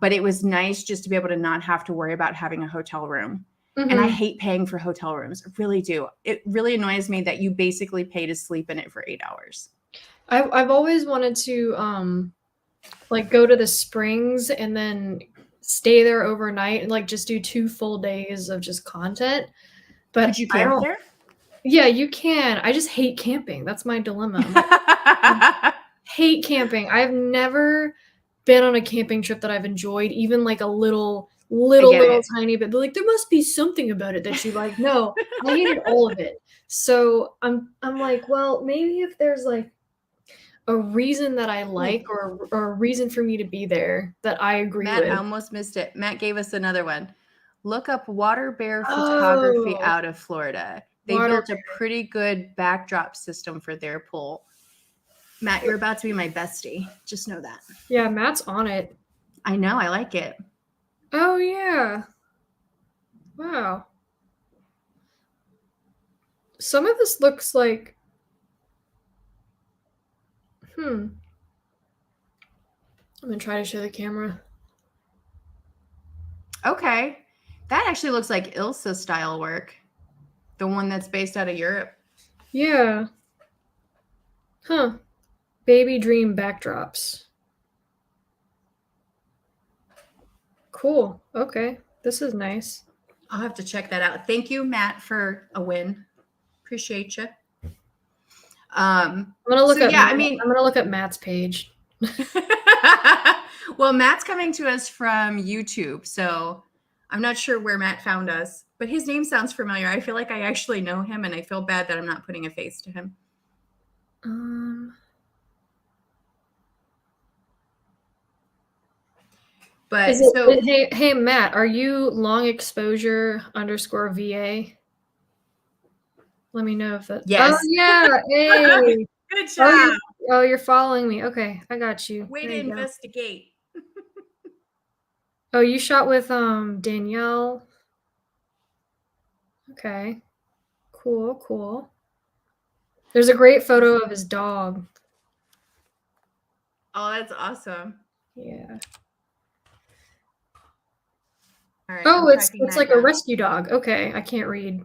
But it was nice just to be able to not have to worry about having a hotel room. Mm-hmm. And I hate paying for hotel rooms. I really do. It really annoys me that you basically pay to sleep in it for 8 hours. I've always wanted to like go to the Springs and then stay there overnight and like just do 2 full days of just content. But could you camp there? Yeah, you can. I just hate camping. That's my dilemma. I hate camping. I've never been on a camping trip that I've enjoyed, even like a little tiny bit. But like, there must be something about it that you like. No, I hated all of it. So I'm like, well, maybe if there's like a reason that I like or a reason for me to be there that I agree Matt, with. I almost missed it. Matt gave us another one. Look up water bear photography out of Florida. They built a pretty good backdrop system for their pool. Matt, you're about to be my bestie. Just know that. Yeah, Matt's on it. I know. I like it. Oh, yeah. Wow. Some of this looks like... I'm going to try to show the camera. Okay. That actually looks like Ilsa style work. The one that's based out of Europe. Yeah. Huh. Baby dream backdrops. Cool. Okay. This is nice. I'll have to check that out. Thank you, Matt, for a win. Appreciate you. I'm gonna look up. I'm gonna look at Matt's page. Well, Matt's coming to us from YouTube, so I'm not sure where Matt found us, but his name sounds familiar. I feel like I actually know him, and I feel bad that I'm not putting a face to him. But hey Matt, are you long exposure _VA? Let me know if that. Yes. Oh yeah. Hey. Good job. Oh, you're following me. Okay, I got you. Way to investigate. Oh, you shot with Danielle. Okay. Cool. There's a great photo of his dog. Oh, that's awesome. Yeah. All right, oh, it's like a rescue dog. Okay, I can't read.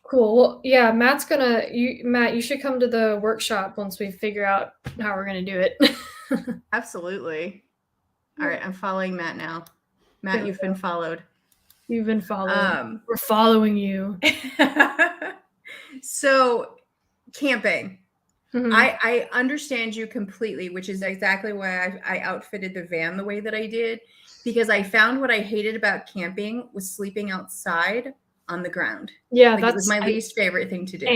Cool. Well, yeah, Matt, you should come to the workshop once we figure out how we're gonna do it. Absolutely. All right, I'm following Matt now. Matt, you've been followed. You've been followed. We're following you. So, camping. I understand you completely, which is exactly why I outfitted the van the way that I did, because I found what I hated about camping was sleeping outside on the ground. Yeah, it was my least favorite thing to do.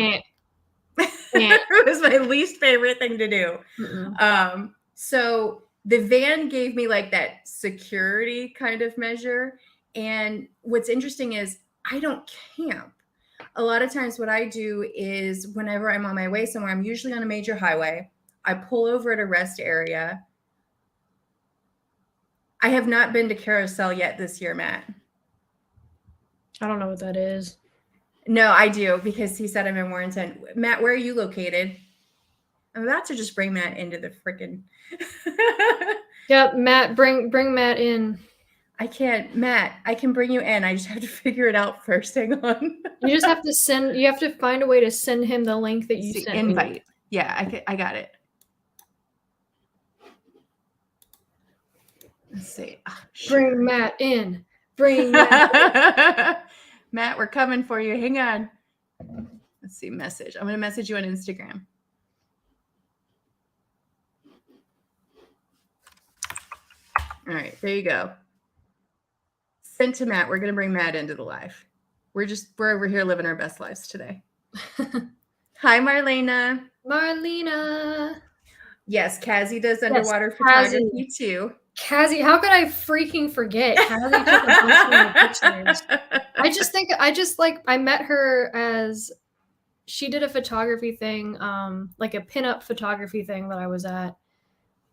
It was my least favorite thing to do. So the van gave me like that security kind of measure. And what's interesting is I don't camp. A lot of times what I do is whenever I'm on my way somewhere, I'm usually on a major highway. I pull over at a rest area. I have not been to Carousel yet this year, Matt. I don't know what that is. No, I do, because he said I'm in Warrenton. Matt, where are you located? I'm about to just bring Matt into the freaking... Yeah, Matt, bring Matt in. I can't. Matt, I can bring you in. I just have to figure it out first. Hang on. You just have to you have to find a way to send him the link that you sent invite me. Yeah, I got it. Let's see. Oh, bring Matt in. Bring Matt in. Matt, we're coming for you. Hang on. Let's see. Message. I'm going to message you on Instagram. All right, there you go. Send to Matt. We're gonna bring Matt into the live. We're over here living our best lives today. Hi, Marlena. Marlena. Yes, Cassie does underwater photography too. Cassie, how could I freaking forget? Cassie took a bunch of my pictures. I met her as she did a photography thing, like a pinup photography thing that I was at.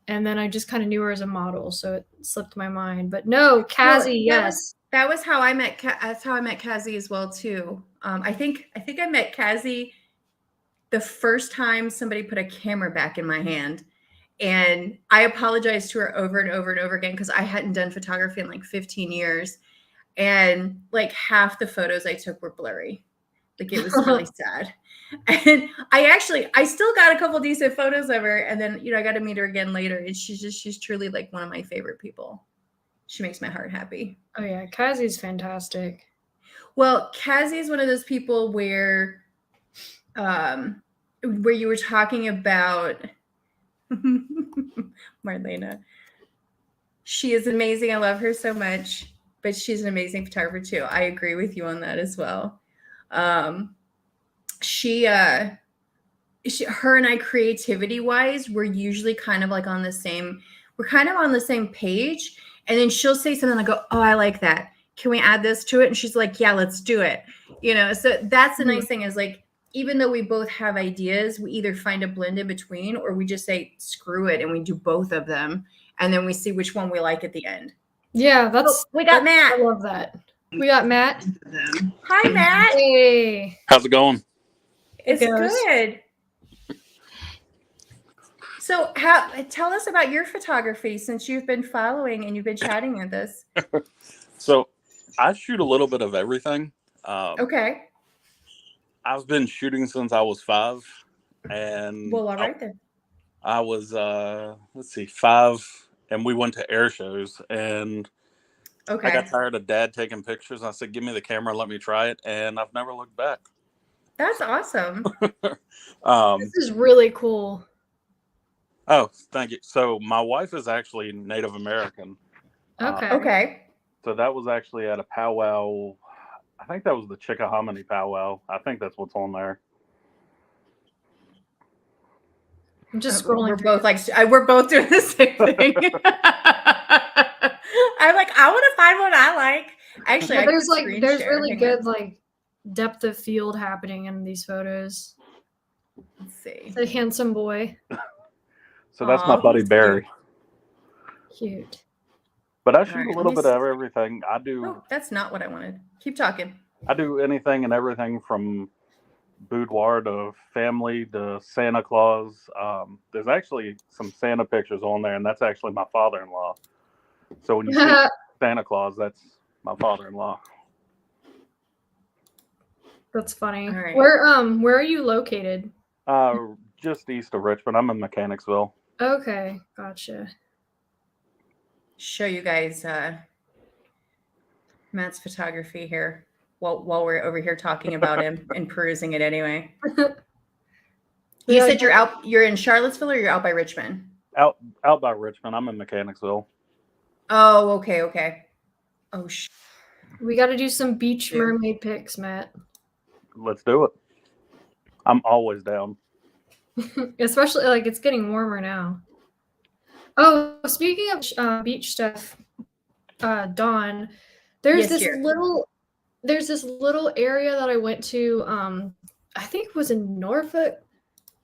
And then I just kind of knew her as a model, so it slipped my mind. But no, Cassie, yes. That was how I met. That's how I met Cassie as well too. I think I met Cassie the first time somebody put a camera back in my hand, and I apologized to her over and over and over again because I hadn't done photography in like 15 years, and like half the photos I took were blurry. Like it was really sad. And I still got a couple decent photos of her, and then I got to meet her again later, and she's truly like one of my favorite people. She makes my heart happy. Oh yeah, Cassie's fantastic. Well, Cassie is one of those people where you were talking about Marlena. She is amazing. I love her so much, but she's an amazing photographer too. I agree with you on that as well. Her and I, creativity wise, we're usually kind of like on the same page. And then she'll say something, I go, oh, I like that. Can we add this to it? And she's like, yeah, let's do it. So that's the nice thing is like, even though we both have ideas, we either find a blend in between or we just say, screw it. And we do both of them. And then we see which one we like at the end. Yeah, we got Matt. I love that. We got Matt. Hi, Matt. Hey. How's it going? It's good. So tell us about your photography since you've been following and you've been chatting with us. So I shoot a little bit of everything. Okay. I've been shooting since I was 5. And well, all right then. I was, 5, and we went to air shows, and I got tired of Dad taking pictures. I said, give me the camera and let me try it. And I've never looked back. That's awesome. This is really cool. Oh, thank you. So my wife is actually Native American. Okay. So that was actually at a powwow. I think that was the Chickahominy powwow. I think that's what's on there. I'm just scrolling. We're both doing the same thing. I'm like, I want to find what I like. Actually, there's really good like depth of field happening in these photos. Let's see. It's a handsome boy. So that's my buddy Barry. Cute. But I shoot a little bit of everything. I do. Oh, that's not what I wanted. Keep talking. I do anything and everything from boudoir to family to Santa Claus. There's actually some Santa pictures on there, and that's actually my father-in-law. So when you see Santa Claus, that's my father-in-law. That's funny. Right. Where are you located? Just east of Richmond. I'm in Mechanicsville. Okay, gotcha. Show you guys Matt's photography here while we're over here talking about him and perusing it anyway. You said you're in Charlottesville or you're out by Richmond? Out by Richmond. I'm in Mechanicsville. Oh, okay. Oh, we got to do some beach mermaid pics, Matt. Let's do it. I'm always down. Especially like it's getting warmer now. Oh, speaking of beach stuff, Dawn, there's this little area that I went to. I think it was in Norfolk,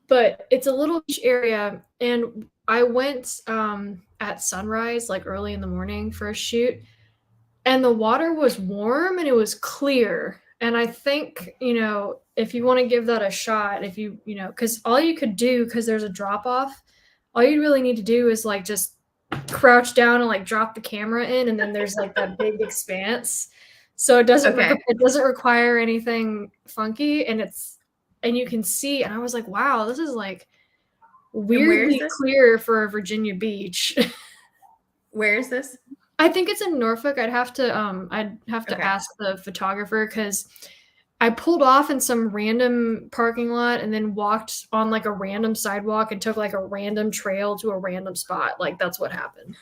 but it's a little beach area, and I went at sunrise, like early in the morning for a shoot, and the water was warm and it was clear. And I think, if you want to give that a shot, because all you could do, because there's a drop off, all you really need to do is like just crouch down and like drop the camera in, and then there's like that big expanse. So it doesn't require anything funky, and you can see. And I was like, wow, this is like weirdly clear for a Virginia beach. Where is this? I think it's in Norfolk. I'd have to ask the photographer because I pulled off in some random parking lot and then walked on like a random sidewalk and took like a random trail to a random spot. Like that's what happened.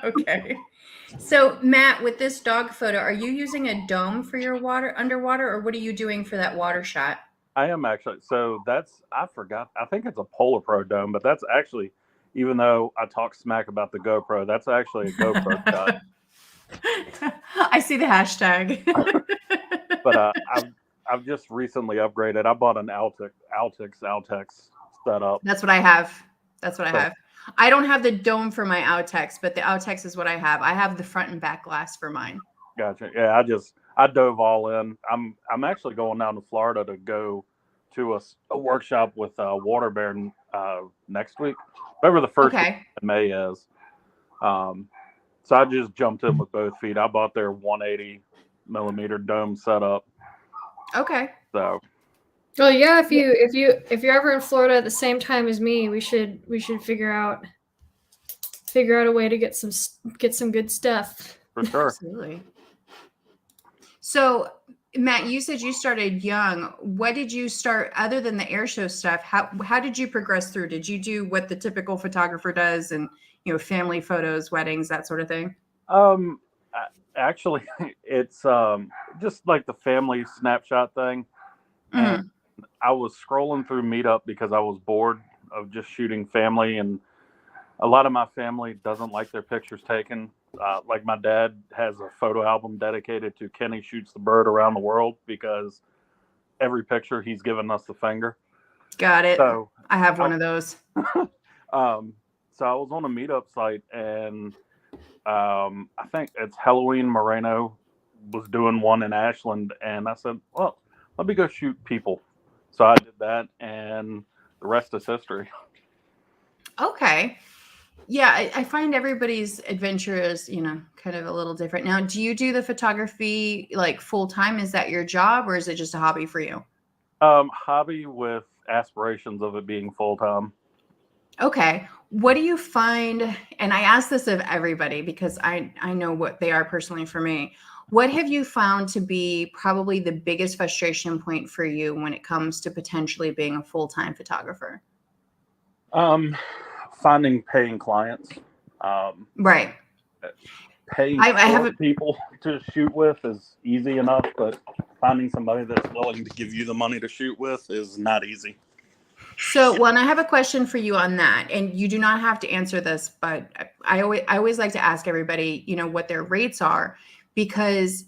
Okay. So Matt, with this dog photo, are you using a dome for your underwater, or what are you doing for that water shot? I am actually. So I forgot. I think it's a Polar Pro dome, but that's actually, even though I talk smack about the GoPro, that's actually a GoPro shot. I see the hashtag. But I've just recently upgraded. I bought an Altex setup. That's what I have. That's what I So- have. I don't have the dome for my Outex, but the Outex is what I have. I have the front and back glass for mine. Gotcha. Yeah, I dove all in. I'm actually going down to Florida to go to a workshop with Water Bear next week, whatever the first week Okay. in May is. So I just jumped in with both feet. I bought their 180 millimeter dome setup. Okay. So Well, yeah, if you're ever in Florida at the same time as me, we should figure out a way to get some good stuff. for sure. Absolutely. So, Matt, you said you started young. What did you start other than the air show stuff? How did you progress through? Did you do what the typical photographer does, and family photos, weddings, that sort of thing? Actually, it's just like the family snapshot thing. And I was scrolling through Meetup because I was bored of just shooting family, and a lot of my family doesn't like their pictures taken. Like my dad has a photo album dedicated to Kenny Shoots the Bird Around the World because every picture he's given us the finger. Got it. So I have one of those. So I was on a Meetup site, and I think it's Halloween Moreno was doing one in Ashland, and I said, well, let me go shoot people. So I did that, and the rest is history. Okay. Yeah, I find everybody's adventure is, kind of a little different. Now, do you do the photography like full time? Is that your job, or is it just a hobby for you? Hobby with aspirations of it being full time. Okay. What do you find? And I ask this of everybody because I know what they are personally for me. What have you found to be probably the biggest frustration point for you when it comes to potentially being a full-time photographer? Finding paying clients. Right. Paying people to shoot with is easy enough, but finding somebody that's willing to give you the money to shoot with is not easy. So, well, and I have a question for you on that, and you do not have to answer this, but I always like to ask everybody, what their rates are, because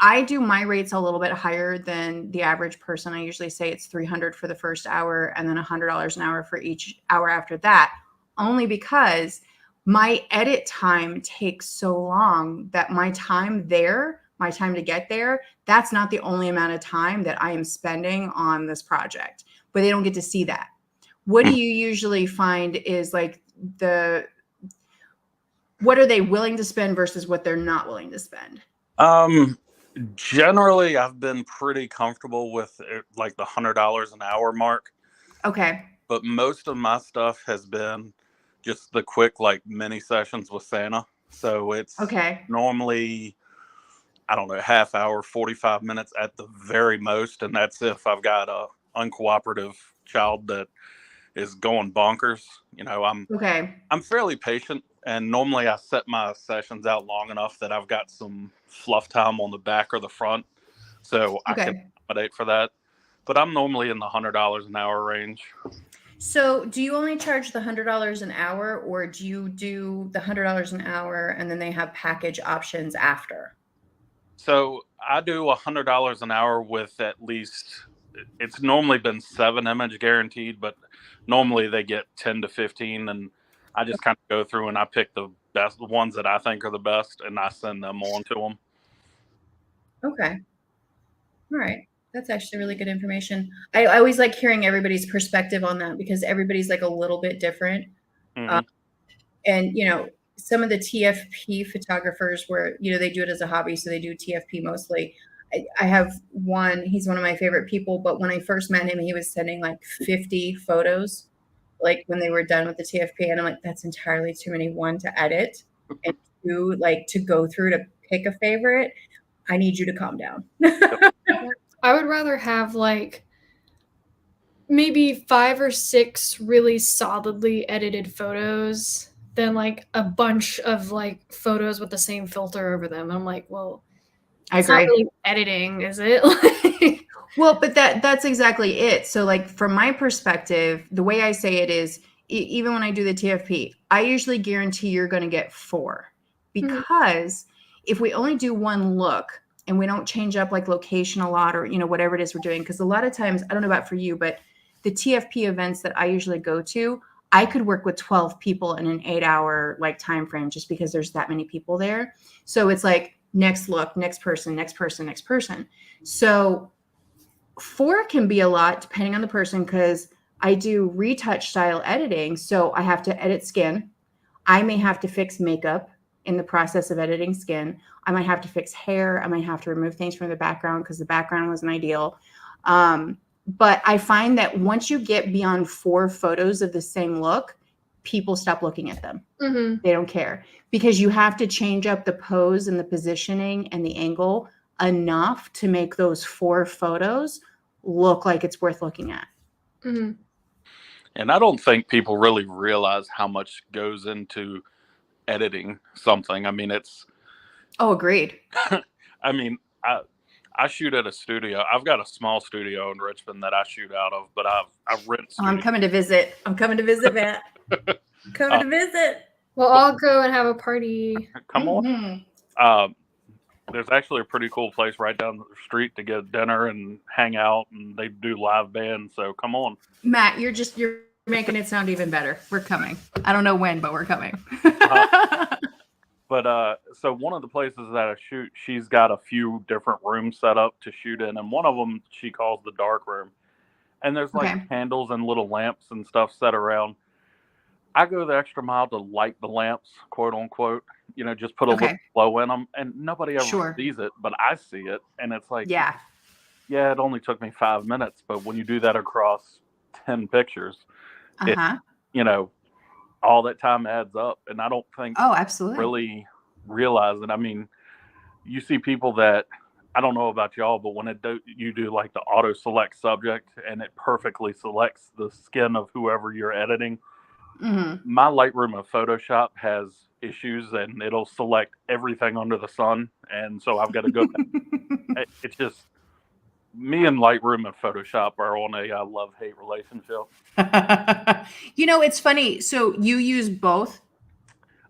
I do my rates a little bit higher than the average person. I usually say it's $300 for the first hour and then $100 an hour for each hour after that, only because my edit time takes so long that my time to get there, that's not the only amount of time that I am spending on this project, but they don't get to see that. What do you usually find is like what are they willing to spend versus what they're not willing to spend? Generally, I've been pretty comfortable with like the $100 an hour mark. Okay. But most of my stuff has been just the quick like mini sessions with Santa. So it's normally, I don't know, half hour, 45 minutes at the very most. And that's if I've got a uncooperative child that is going bonkers. I'm fairly patient, and normally I set my sessions out long enough that I've got some fluff time on the back or the front, so I can accommodate for that. But I'm normally in the $100 an hour range. So do you only charge the $100 an hour, or do you do the $100 an hour and then they have package options after? So I do $100 an hour with at least, it's normally been 7 image guaranteed, but normally they get 10 to 15, and I just kind of go through and I pick the best, the ones that I think are the best, and I send them on to them. Okay. All right. That's actually really good information. I always like hearing everybody's perspective on that because everybody's like a little bit different. Mm-hmm. And some of the TFP photographers where, they do it as a hobby. So they do TFP mostly. I have one, he's one of my favorite people, but when I first met him, he was sending like 50 photos, like when they were done with the TFP. And I'm like, that's entirely too many, one, to edit, and two, like to go through to pick a favorite. I need you to calm down. I would rather have like maybe 5 or 6 really solidly edited photos than like a bunch of like photos with the same filter over them. I'm like, well, I it's not agree. really editing, is it? Well, but that's exactly it. So like from my perspective, the way I say it is even when I do the TFP, I usually guarantee you're going to get 4 because if we only do one look and we don't change up like location a lot or whatever it is we're doing, because a lot of times, I don't know about for you, but the TFP events that I usually go to, I could work with 12 people in an 8-hour like time frame just because there's that many people there. So it's like next look, next person, next person, next person. So 4 can be a lot depending on the person because I do retouch style editing. So I have to edit skin. I may have to fix makeup in the process of editing skin. I might have to fix hair. I might have to remove things from the background because the background wasn't ideal. But I find that once you get beyond 4 photos of the same look, people stop looking at them. They don't care because you have to change up the pose and the positioning and the angle enough to make those 4 photos look like it's worth looking at. And I don't think people really realize how much goes into editing something. I mean, it's. Oh, agreed. I mean, I shoot at a studio. I've got a small studio in Richmond that I shoot out of, but I've rented. Oh, I'm coming to visit. Matt. Coming to visit. We'll all go and have a party. Come on. There's actually a pretty cool place right down the street to get dinner and hang out, and they do live bands. So come on, Matt. You're making it sound even better. We're coming. I don't know when, but we're coming. But so one of the places that I shoot, she's got a few different rooms set up to shoot in, and one of them she calls the dark room. And there's like candles and little lamps and stuff set around. I go the extra mile to light the lamps, quote unquote. Just put a little glow in them, and nobody ever sees it, but I see it, and it's like, yeah, it only took me 5 minutes, but when you do that across 10 pictures, all that time adds up, and I don't think absolutely really realize it. I mean, you see people that, I don't know about y'all, but when you do like the auto select subject and it perfectly selects the skin of whoever you're editing. My Lightroom of Photoshop has issues and it'll select everything under the sun, and so I've got to go back. It's just me and Lightroom and Photoshop are on a love-hate relationship. It's funny. So you use both?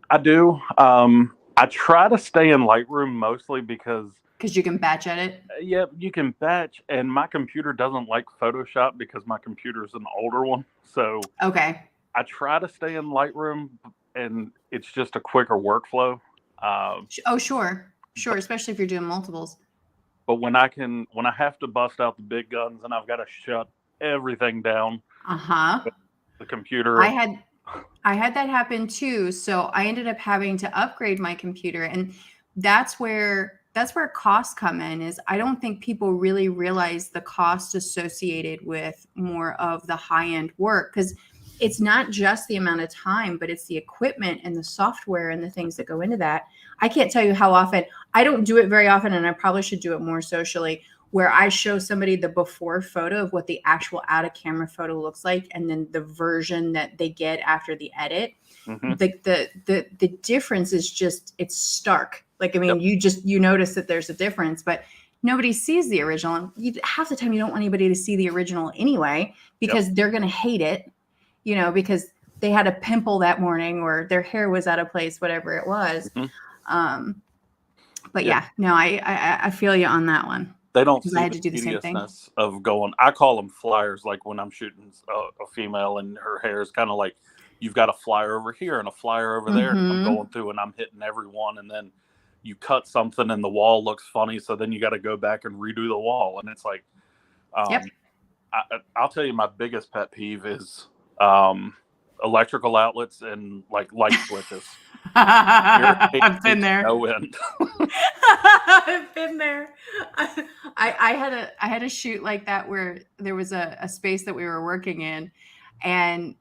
I do. I try to stay in Lightroom mostly because you can batch edit. Yeah, you can batch, and my computer doesn't like Photoshop because my computer's an older one. So I try to stay in Lightroom, and it's just a quicker workflow. Sure, especially if you're doing multiples. But when I have to bust out the big guns and I've got to shut everything down, the computer. I had that happen too. So I ended up having to upgrade my computer, and that's where costs come in. Is I don't think people really realize the cost associated with more of the high-end work, because it's not just the amount of time, but it's the equipment and the software and the things that go into that. I can't tell you how often. I don't do it very often, and I probably should do it more socially, where I show somebody the before photo of what the actual out of camera photo looks like, and then the version that they get after the edit. The difference is just, it's stark. Like, I mean, you notice that there's a difference, but nobody sees the original. Half the time you don't want anybody to see the original anyway, because they're going to hate it, because they had a pimple that morning or their hair was out of place, whatever it was. But I feel you on that one. They don't see the tediousness of going. I call them flyers. Like when I'm shooting a female and her hair is kind of like, you've got a flyer over here and a flyer over there. And I'm going through and I'm hitting every one, and then you cut something and the wall looks funny, so then you got to go back and redo the wall, and it's like, I'll tell you, my biggest pet peeve is electrical outlets and like light switches. I've been there. No end. I've been there. I had a shoot like that where there was a space that we were working in, and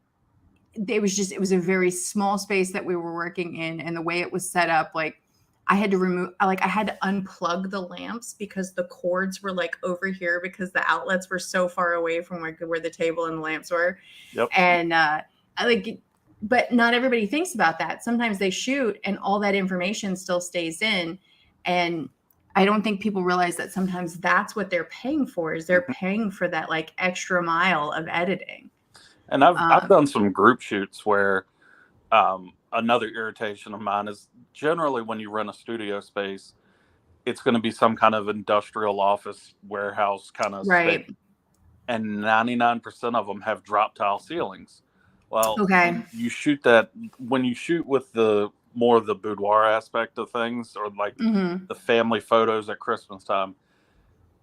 it was a very small space that we were working in, and the way it was set up, like I had to I had to unplug the lamps because the cords were like over here because the outlets were so far away from where the table and the lamps were. Yep. And but not everybody thinks about that. Sometimes they shoot and all that information still stays in. And I don't think people realize that sometimes that's what they're paying for, is they're paying for that like extra mile of editing. And I've done some group shoots where another irritation of mine is generally when you rent a studio space, it's going to be some kind of industrial office warehouse kind of right. space. And 99% of them have drop tile ceilings. Well, Okay. you shoot that when you shoot with the more of the boudoir aspect of things, or like the family photos at Christmas time,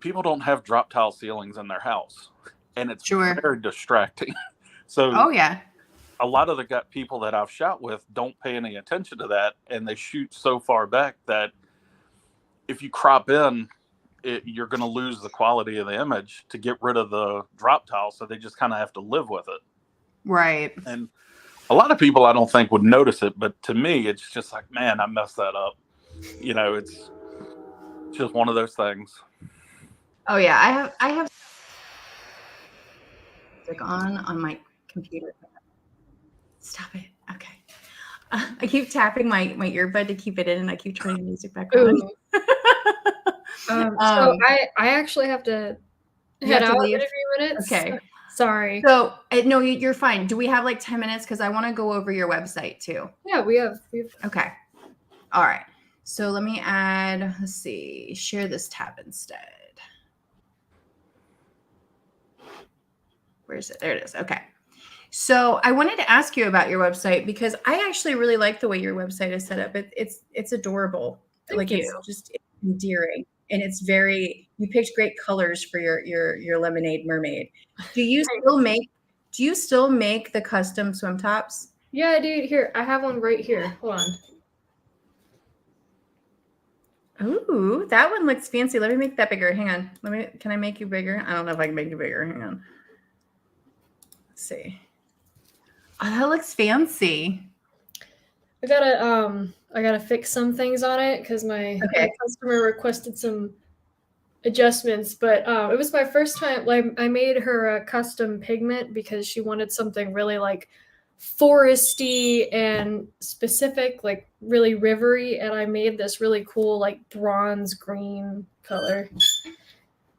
people don't have drop tile ceilings in their house, and it's very distracting. So, oh yeah, a lot of the people that I've shot with don't pay any attention to that, and they shoot so far back that if you crop in, you're going to lose the quality of the image to get rid of the drop tile. So they just kind of have to live with it. Right. And a lot of people I don't think would notice it, but to me, it's just like, man, I messed that up. You know, it's just one of those things. Oh yeah, I have music on my computer. Stop it. Okay. I keep tapping my earbud to keep it in, and I keep turning the music back on. So I actually have to head out in a few minutes. Okay. Sorry. So no, you're fine. Do we have like 10 minutes? Because I want to go over your website too. Yeah, we have. Okay. All right. So let me add, let's see, share this tab instead. Where is it? There it is. Okay. So I wanted to ask you about your website because I actually really like the way your website is set up. It's adorable. Thank you. It's just endearing, and it's you picked great colors for your lemonade mermaid. Do you still make the custom swim tops? Yeah, I do. Here, I have one right here. Hold on. Ooh, that one looks fancy. Let me make that bigger. Hang on. Can I make you bigger? I don't know if I can make you bigger. Hang on. Let's see. Oh, that looks fancy. I gotta fix some things on it because my customer requested some adjustments. But it was my first time. Like, I made her a custom pigment because she wanted something really like foresty and specific, like really rivery, and I made this really cool like bronze green color.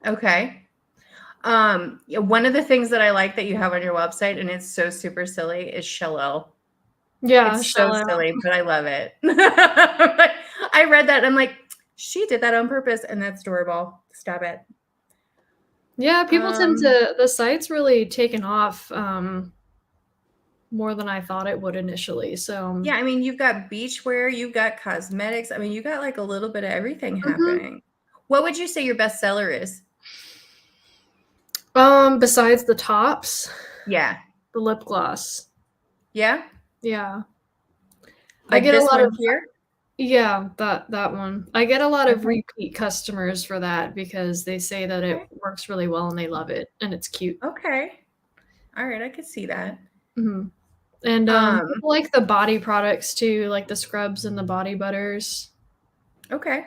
Okay. One of the things that I like that you have on your website, and it's so super silly, is Shallow. Yeah, it's so silly, but I love it. I read that and I'm like, she did that on purpose, and that's adorable. Stop it. Yeah, people tend to, the site's really taken off more than I thought it would initially. So yeah, I mean, you've got beachwear, you've got cosmetics. I mean, you got like a little bit of everything happening. What would you say your best seller is? Besides the tops, yeah, the lip gloss. Yeah. I get a lot of here. Yeah, that one. I get a lot of repeat customers for that because they say that it works really well and they love it and it's cute. Okay. All right, I could see that. And people like the body products too, like the scrubs and the body butters. Okay,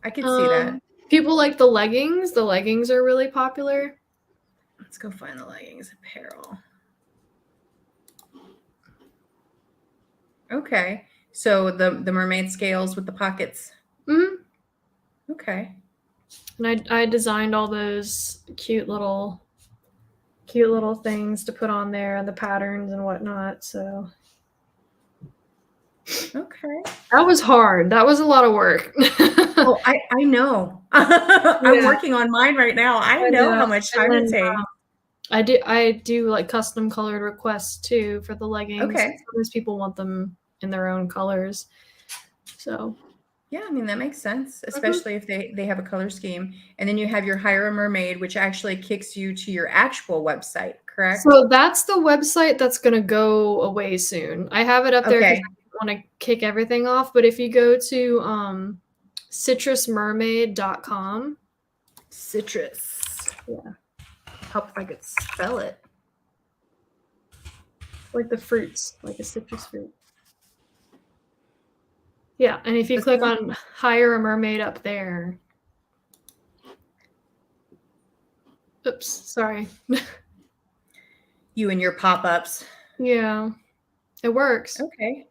I could see that. People like the leggings. The leggings are really popular. Let's go find the leggings apparel. Okay. So the mermaid scales with the pockets. Okay. And I designed all those cute little things to put on there and the patterns and whatnot. So okay. That was hard. That was a lot of work. Oh, I know. I'm working on mine right now. I know how much time it takes. I do like custom colored requests too for the leggings. Okay. Sometimes people want them in their own colors. So yeah, I mean, that makes sense, especially if they have a color scheme. And then you have your Hire a Mermaid, which actually kicks you to your actual website, correct? So that's the website that's going to go away soon. I have it up there because I want to kick everything off. But if you go to citrusmermaid.com. Citrus. Yeah. Help if I could spell it. Like the fruits, like a citrus fruit. Yeah, and if you click on hire a mermaid up there. Oops, sorry. You and your pop-ups. Yeah, it works. Okay.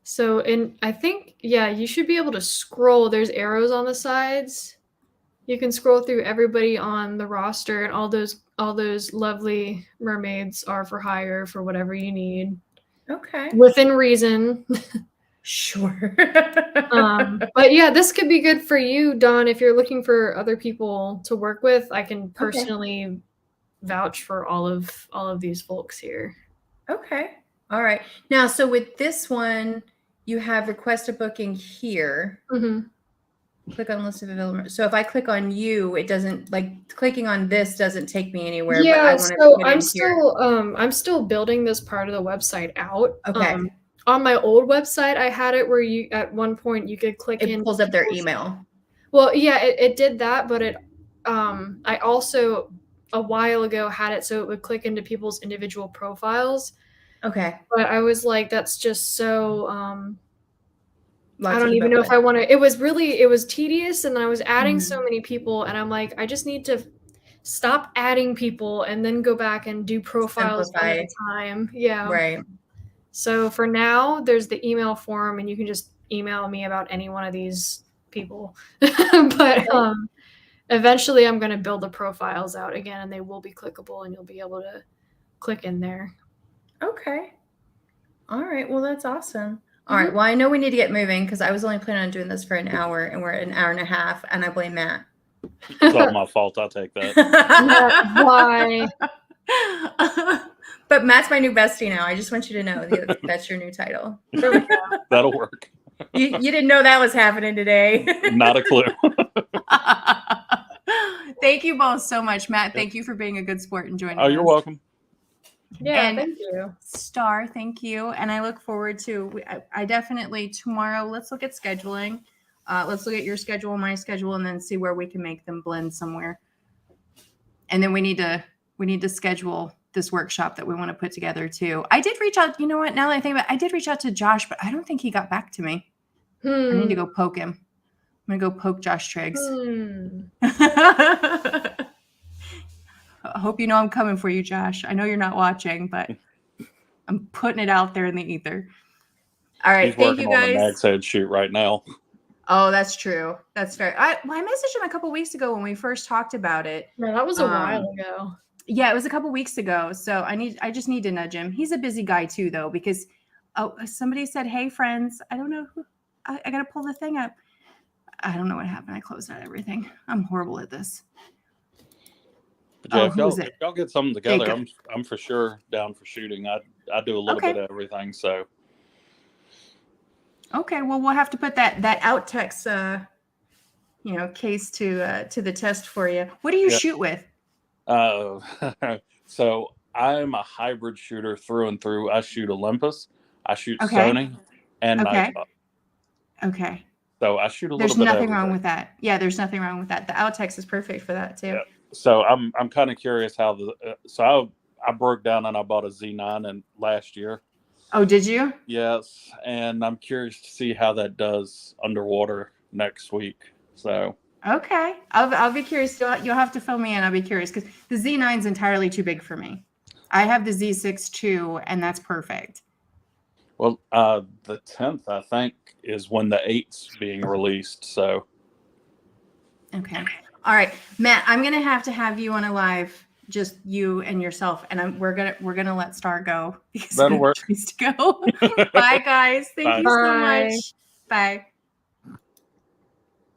So, and I think, yeah, you should be able to scroll. There's arrows on the sides. You can scroll through everybody on the roster, and all those lovely mermaids are for hire for whatever you need Okay. within reason. Sure. But yeah, this could be good for you, Dawn, if you're looking for other people to work with. I can personally vouch for all of these folks here. Okay. All right. Now, so with this one, you have request a booking here. Mm-hmm. Click on list of available. So if I click on you, it doesn't, like, clicking on this doesn't take me anywhere. Yeah, but I want to so put it here. I'm still building this part of the website out. Okay. On my old website, I had it where you at one point you could click in. It pulls up their email. Well, yeah, it did that, but I also a while ago had it so it would click into people's individual profiles. Okay. But I was like, that's just so Lots I don't to even keep know up if I want to. It was tedious, and I was adding so Mhm. many people, and I'm like, I just need to stop adding people and then go back and do profiles one at a time. Yeah. Right. So for now, there's the email form, and you can just email me about any one of these people. But eventually, I'm going to build the profiles out again, and they will be clickable, and you'll be able to click in there. Okay. All right. Well, that's awesome. All right. Well, I know we need to get moving because I was only planning on doing this for an hour, and we're at an hour and a half, and I blame Matt. It's all my fault. I'll take that. Why? But Matt's my new bestie now. I just want you to know that's your new title. That'll work. You didn't know that was happening today. Not a clue. Thank you both so much, Matt. Thank you for being a good sport and joining us. Oh, you're welcome. Yeah, And thank you. Starr, thank you. And I look forward to, I definitely tomorrow, let's look at scheduling. Let's look at your schedule, my schedule, and then see where we can make them blend somewhere. And then we need to schedule this workshop that we want to put together too. I did reach out, you know what, now that I think about it, I did reach out to Josh, but I don't think he got back to me. I need to go poke him. I'm going to go poke Josh Triggs. I hope you know I'm coming for you, Josh. I know you're not watching, but I'm putting it out there in the ether. All right. He's Thank working you on the guys. Mag's Head shoot right now. Oh, that's true. That's fair. I messaged him a couple weeks ago when we first talked about it. No, that was a while ago. Yeah, it was a couple weeks ago. So I just need to nudge him. He's a busy guy too, though, because somebody said, "Hey, friends." I don't know who. I got to pull the thing up. I don't know what happened. I closed out everything. I'm horrible at this. But yeah, if y'all get something together, I'm for sure down for shooting. I do a little bit of everything. So. Okay, well, we'll have to put that Outtex, case to the test for you. What do you shoot with? So I'm a hybrid shooter through and through. I shoot Olympus, I shoot Sony, and Nikon. Okay. So I shoot a little bit. There's nothing wrong with that. Yeah, there's nothing wrong with that. The Outtex is perfect for that too. Yeah. So I'm kind of curious how I broke down and I bought a Z9 and last year. Oh, did you? Yes, and I'm curious to see how that does underwater next week. So. Okay, I'll be curious. You'll have to fill me in. I'll be curious because the Z9 is entirely too big for me. I have the Z6 II, and that's perfect. Well, the 10th, I think, is when the 8's being released. So. Okay. All right, Matt. I'm gonna have you on a live, just you and yourself, and we're gonna let Starr go because that'll work. To go. Bye, guys. Thank you so much. Bye.